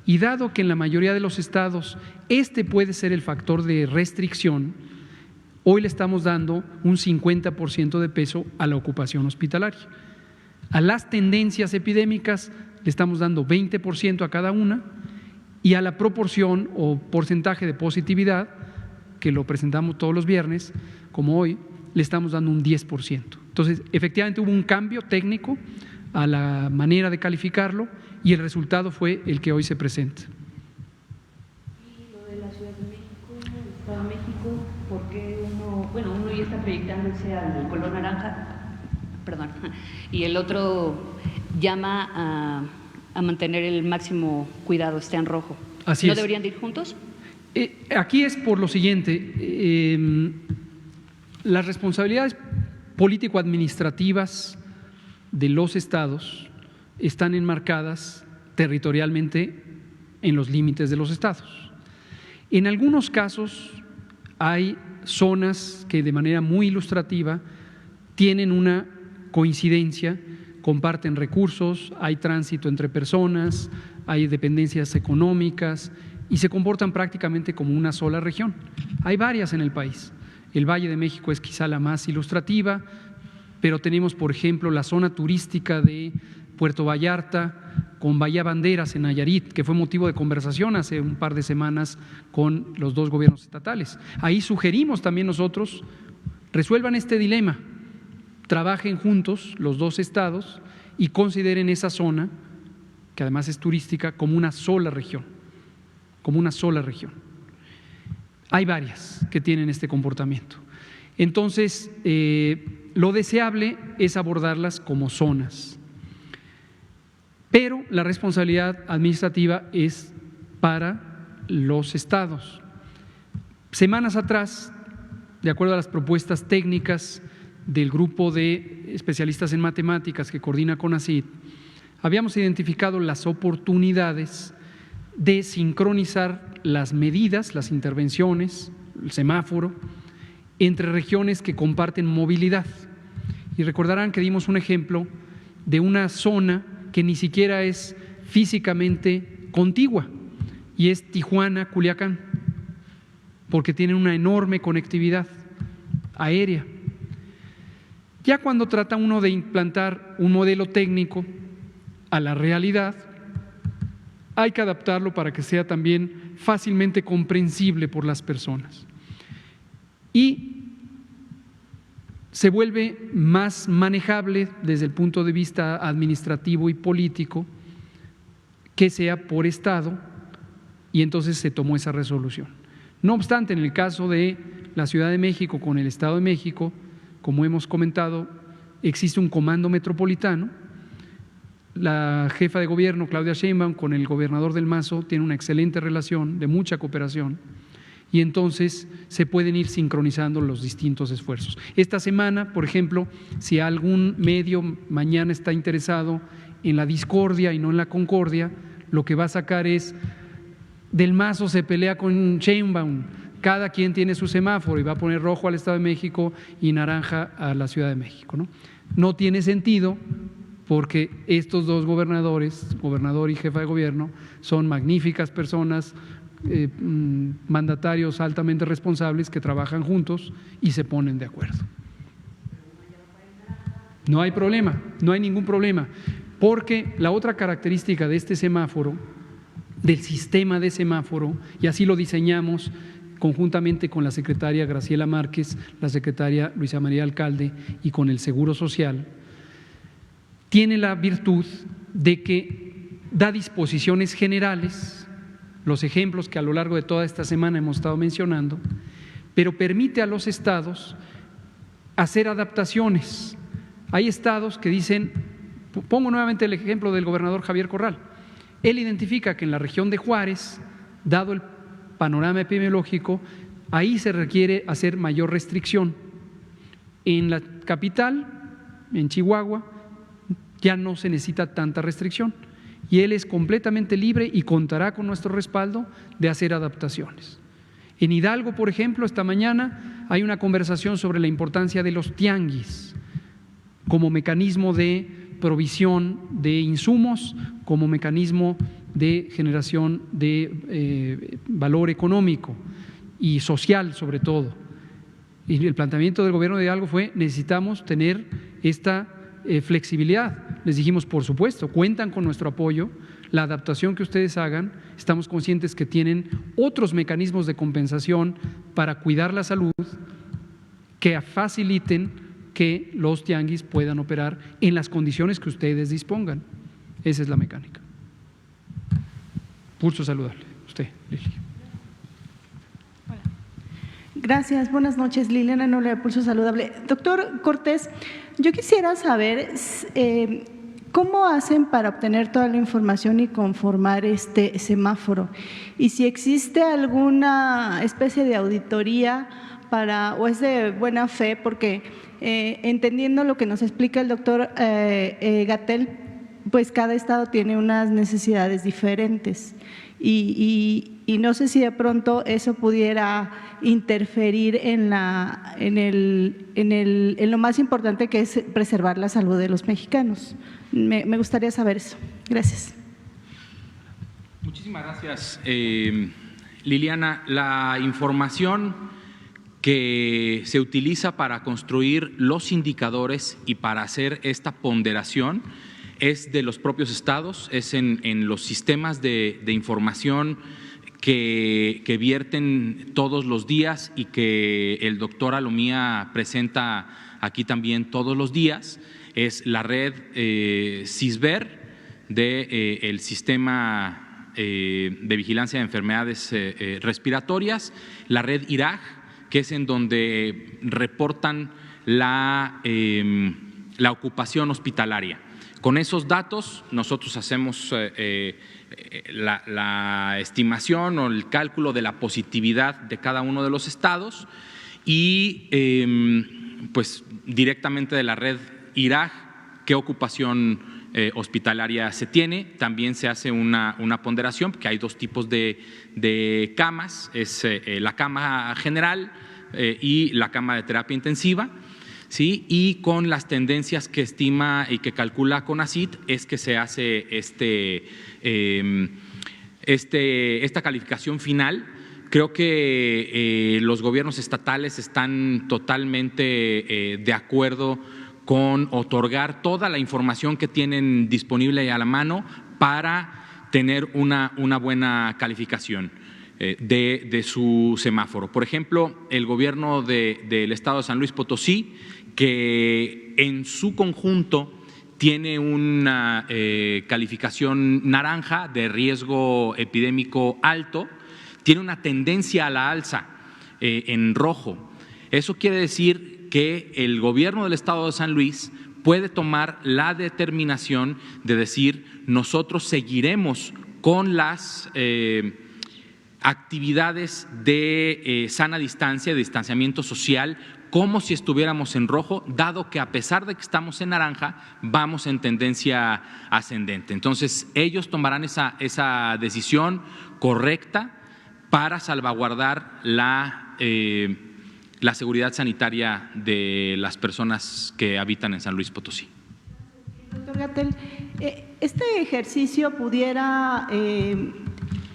Speaker 1: y dado que en la mayoría de los estados este puede ser el factor de restricción, hoy le estamos dando un 50% de peso a la ocupación hospitalaria. A las tendencias epidémicas le estamos dando 20% a cada una y a la proporción o porcentaje de positividad, que lo presentamos todos los viernes, como hoy, le estamos dando un 10%. Entonces, efectivamente hubo un cambio técnico a la manera de calificarlo y el resultado fue el que hoy se presenta.
Speaker 5: Y lo de la Ciudad de México, el Estado de México, ¿por qué uno ya está proyectándose al color naranja, perdón, y el otro llama a mantener el máximo cuidado, esté en rojo?
Speaker 1: Así
Speaker 5: ¿No
Speaker 1: es.
Speaker 5: deberían de ir juntos?
Speaker 1: Aquí es por lo siguiente, las responsabilidades político-administrativas de los estados están enmarcadas territorialmente en los límites de los estados. En algunos casos hay zonas que de manera muy ilustrativa tienen una coincidencia, comparten recursos, hay tránsito entre personas, hay dependencias económicas y se comportan prácticamente como una sola región. Hay varias en el país. El Valle de México es quizá la más ilustrativa, pero tenemos, por ejemplo, la zona turística de Puerto Vallarta con Bahía Banderas en Nayarit, que fue motivo de conversación hace un par de semanas con los 2 gobiernos estatales. Ahí sugerimos también nosotros, resuelvan este dilema, trabajen juntos los 2 estados y consideren esa zona, que además es turística, como una sola región, Hay varias que tienen este comportamiento. Entonces, lo deseable es abordarlas como zonas, pero la responsabilidad administrativa es para los estados. Semanas atrás, de acuerdo a las propuestas técnicas del grupo de especialistas en matemáticas que coordina CONACYT, habíamos identificado las oportunidades de sincronizar las medidas, las intervenciones, el semáforo, entre regiones que comparten movilidad. Y recordarán que dimos un ejemplo de una zona que ni siquiera es físicamente contigua, y es Tijuana-Culiacán, porque tienen una enorme conectividad aérea. Ya cuando trata uno de implantar un modelo técnico a la realidad, hay que adaptarlo para que sea también fácilmente comprensible por las personas. Y se vuelve más manejable desde el punto de vista administrativo y político que sea por estado, y entonces se tomó esa resolución. No obstante, en el caso de la Ciudad de México con el Estado de México, como hemos comentado, existe un comando metropolitano. La jefa de gobierno, Claudia Sheinbaum, con el gobernador del Mazo tiene una excelente relación, de mucha cooperación, y entonces se pueden ir sincronizando los distintos esfuerzos. Esta semana, por ejemplo, si algún medio mañana está interesado en la discordia y no en la concordia, lo que va a sacar es: del Mazo se pelea con Sheinbaum, cada quien tiene su semáforo y va a poner rojo al Estado de México y naranja a la Ciudad de México, ¿no? No tiene sentido, porque estos dos gobernadores, gobernador y jefa de gobierno, son magníficas personas, mandatarios altamente responsables que trabajan juntos y se ponen de acuerdo. No hay problema, no hay ningún problema, porque la otra característica de este semáforo, del sistema de semáforo, y así lo diseñamos conjuntamente con la secretaria Graciela Márquez, la secretaria Luisa María Alcalde y con el Seguro Social, tiene la virtud de que da disposiciones generales, los ejemplos que a lo largo de toda esta semana hemos estado mencionando, pero permite a los estados hacer adaptaciones. Hay estados que dicen, pongo nuevamente el ejemplo del gobernador Javier Corral, él identifica que en la región de Juárez, dado el panorama epidemiológico, ahí se requiere hacer mayor restricción. En la capital, en Chihuahua, ya no se necesita tanta restricción y él es completamente libre y contará con nuestro respaldo de hacer adaptaciones. En Hidalgo, por ejemplo, esta mañana hay una conversación sobre la importancia de los tianguis como mecanismo de provisión de insumos, como mecanismo de generación de valor económico y social sobre todo. Y el planteamiento del gobierno de Hidalgo fue: necesitamos tener esta flexibilidad. Les dijimos, por supuesto, cuentan con nuestro apoyo, la adaptación que ustedes hagan, estamos conscientes que tienen otros mecanismos de compensación para cuidar la salud que faciliten que los tianguis puedan operar en las condiciones que ustedes dispongan. Esa es la mecánica. Pulso saludable. Usted, Lili.
Speaker 6: Gracias, buenas noches. Liliana Nola, de Pulso Saludable. Doctor Cortés, yo quisiera saber cómo hacen para obtener toda la información y conformar este semáforo, y si existe alguna especie de auditoría o es de buena fe, porque entendiendo lo que nos explica el doctor Gatell, pues cada estado tiene unas necesidades diferentes. Y no sé si de pronto eso pudiera interferir en lo más importante, que es preservar la salud de los mexicanos. Me gustaría saber eso. Gracias.
Speaker 3: Muchísimas gracias, Liliana. La información que se utiliza para construir los indicadores y para hacer esta ponderación es de los propios estados, es en los sistemas de información que vierten todos los días y que el doctor Alomía presenta aquí también todos los días. Es la red CISBER del Sistema de Vigilancia de Enfermedades Respiratorias, la red IRAG, que es en donde reportan la ocupación hospitalaria. Con esos datos nosotros hacemos la estimación o el cálculo de la positividad de cada uno de los estados y pues directamente de la red IRAG qué ocupación hospitalaria se tiene. También se hace una ponderación, porque hay dos tipos de camas, es la cama general y la cama de terapia intensiva, ¿sí? Y con las tendencias que estima y que calcula CONACYT es que se hace esta calificación final. Creo que los gobiernos estatales están totalmente de acuerdo con otorgar toda la información que tienen disponible a la mano para tener una buena calificación de su semáforo. Por ejemplo, el gobierno del estado de San Luis Potosí, que en su conjunto tiene una calificación naranja de riesgo epidémico alto, tiene una tendencia a la alza en rojo. Eso quiere decir que el gobierno del estado de San Luis puede tomar la determinación de decir: nosotros seguiremos con las actividades de sana distancia, de distanciamiento social, como si estuviéramos en rojo, dado que a pesar de que estamos en naranja, vamos en tendencia ascendente. Entonces, ellos tomarán esa decisión correcta para salvaguardar la seguridad sanitaria de las personas que habitan en San Luis Potosí.
Speaker 6: Doctor Gatell, este ejercicio pudiera,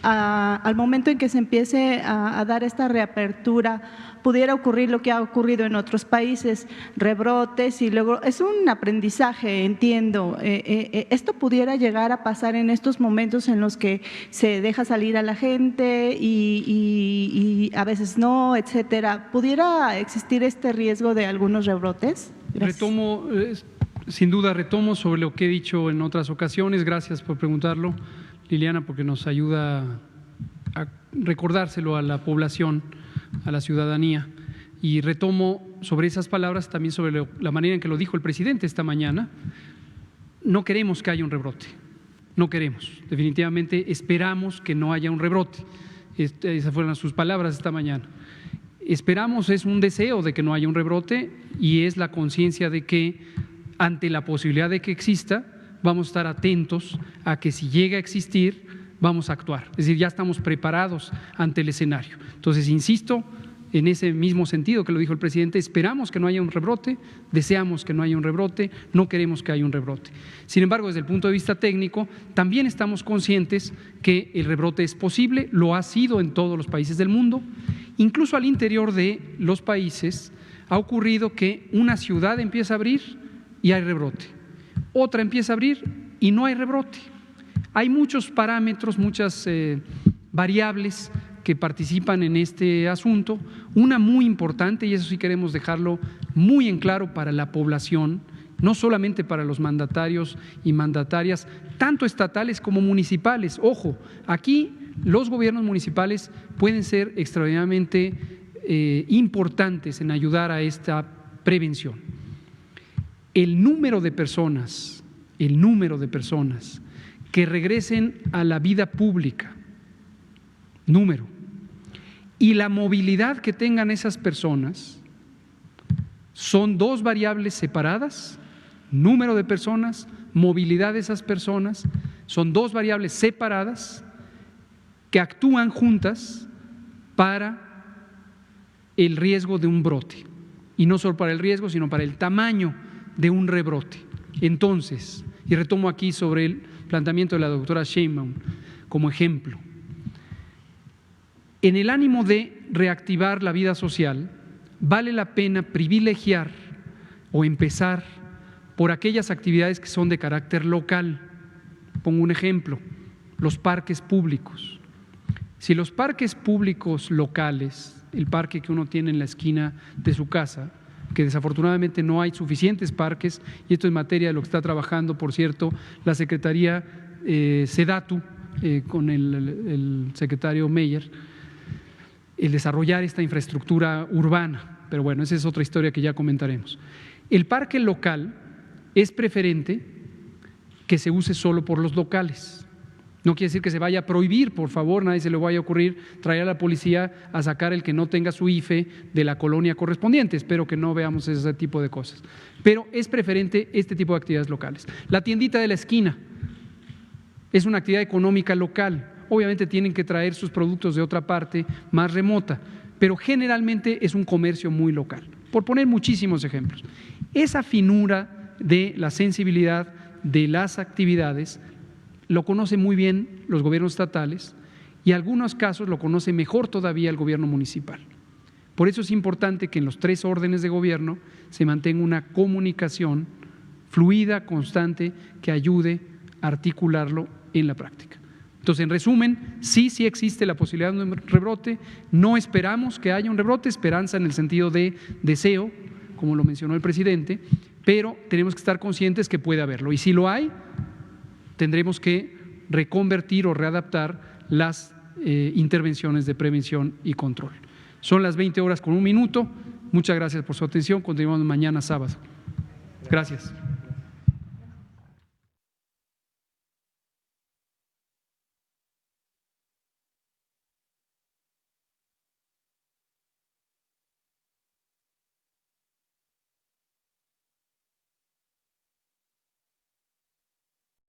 Speaker 6: al momento en que se empiece a dar esta reapertura, pudiera ocurrir lo que ha ocurrido en otros países, rebrotes, y luego es un aprendizaje, entiendo. Esto pudiera llegar a pasar en estos momentos en los que se deja salir a la gente y a veces no, etcétera. ¿Pudiera existir este riesgo de algunos rebrotes? Gracias.
Speaker 1: Sin duda retomo sobre lo que he dicho en otras ocasiones. Gracias por preguntarlo, Liliana, porque nos ayuda a recordárselo a la población, a la ciudadanía. Y retomo sobre esas palabras también sobre la manera en que lo dijo el presidente esta mañana. No queremos que haya un rebrote, no queremos. Definitivamente esperamos que no haya un rebrote. Esas fueron sus palabras esta mañana. Esperamos, es un deseo de que no haya un rebrote, y es la conciencia de que ante la posibilidad de que exista, vamos a estar atentos a que si llega a existir, vamos a actuar. Es decir, ya estamos preparados ante el escenario. Entonces, insisto, en ese mismo sentido que lo dijo el presidente, esperamos que no haya un rebrote, deseamos que no haya un rebrote, no queremos que haya un rebrote. Sin embargo, desde el punto de vista técnico, también estamos conscientes que el rebrote es posible, lo ha sido en todos los países del mundo. Incluso al interior de los países ha ocurrido que una ciudad empieza a abrir y hay rebrote, otra empieza a abrir y no hay rebrote. Hay muchos parámetros, muchas variables que participan en este asunto. Una muy importante, y eso sí queremos dejarlo muy en claro para la población, no solamente para los mandatarios y mandatarias, tanto estatales como municipales. Ojo, aquí los gobiernos municipales pueden ser extraordinariamente importantes en ayudar a esta prevención. El número de personas que regresen a la vida pública, y la movilidad que tengan esas personas son dos variables separadas. Número de personas, movilidad de esas personas, son dos variables separadas que actúan juntas para el riesgo de un brote, y no solo para el riesgo, sino para el tamaño de un rebrote. Entonces, y retomo aquí sobre el planteamiento de la doctora Sheinbaum como ejemplo, en el ánimo de reactivar la vida social, vale la pena privilegiar o empezar por aquellas actividades que son de carácter local. Pongo un ejemplo: los parques públicos. Si los parques públicos locales, el parque que uno tiene en la esquina de su casa, que desafortunadamente no hay suficientes parques, y esto es materia de lo que está trabajando, por cierto, la Secretaría SEDATU con el secretario Meyer, el desarrollar esta infraestructura urbana, pero bueno, esa es otra historia que ya comentaremos. El parque local es preferente que se use solo por los locales, No quiere decir que se vaya a prohibir, por favor, nadie se le vaya a ocurrir traer a la policía a sacar el que no tenga su IFE de la colonia correspondiente. Espero que no veamos ese tipo de cosas. Pero es preferente este tipo de actividades locales. La tiendita de la esquina es una actividad económica local. Obviamente tienen que traer sus productos de otra parte más remota, pero generalmente es un comercio muy local. Por poner muchísimos ejemplos. Esa finura de la sensibilidad de las actividades lo conocen muy bien los gobiernos estatales y en algunos casos lo conoce mejor todavía el gobierno municipal. Por eso es importante que en los 3 órdenes de gobierno se mantenga una comunicación fluida, constante, que ayude a articularlo en la práctica. Entonces, en resumen, sí existe la posibilidad de un rebrote, no esperamos que haya un rebrote, esperanza en el sentido de deseo, como lo mencionó el presidente, pero tenemos que estar conscientes que puede haberlo. Y si lo hay, tendremos que reconvertir o readaptar las intervenciones de prevención y control. Son las 20:01. Muchas gracias por su atención. Continuamos mañana sábado. Gracias.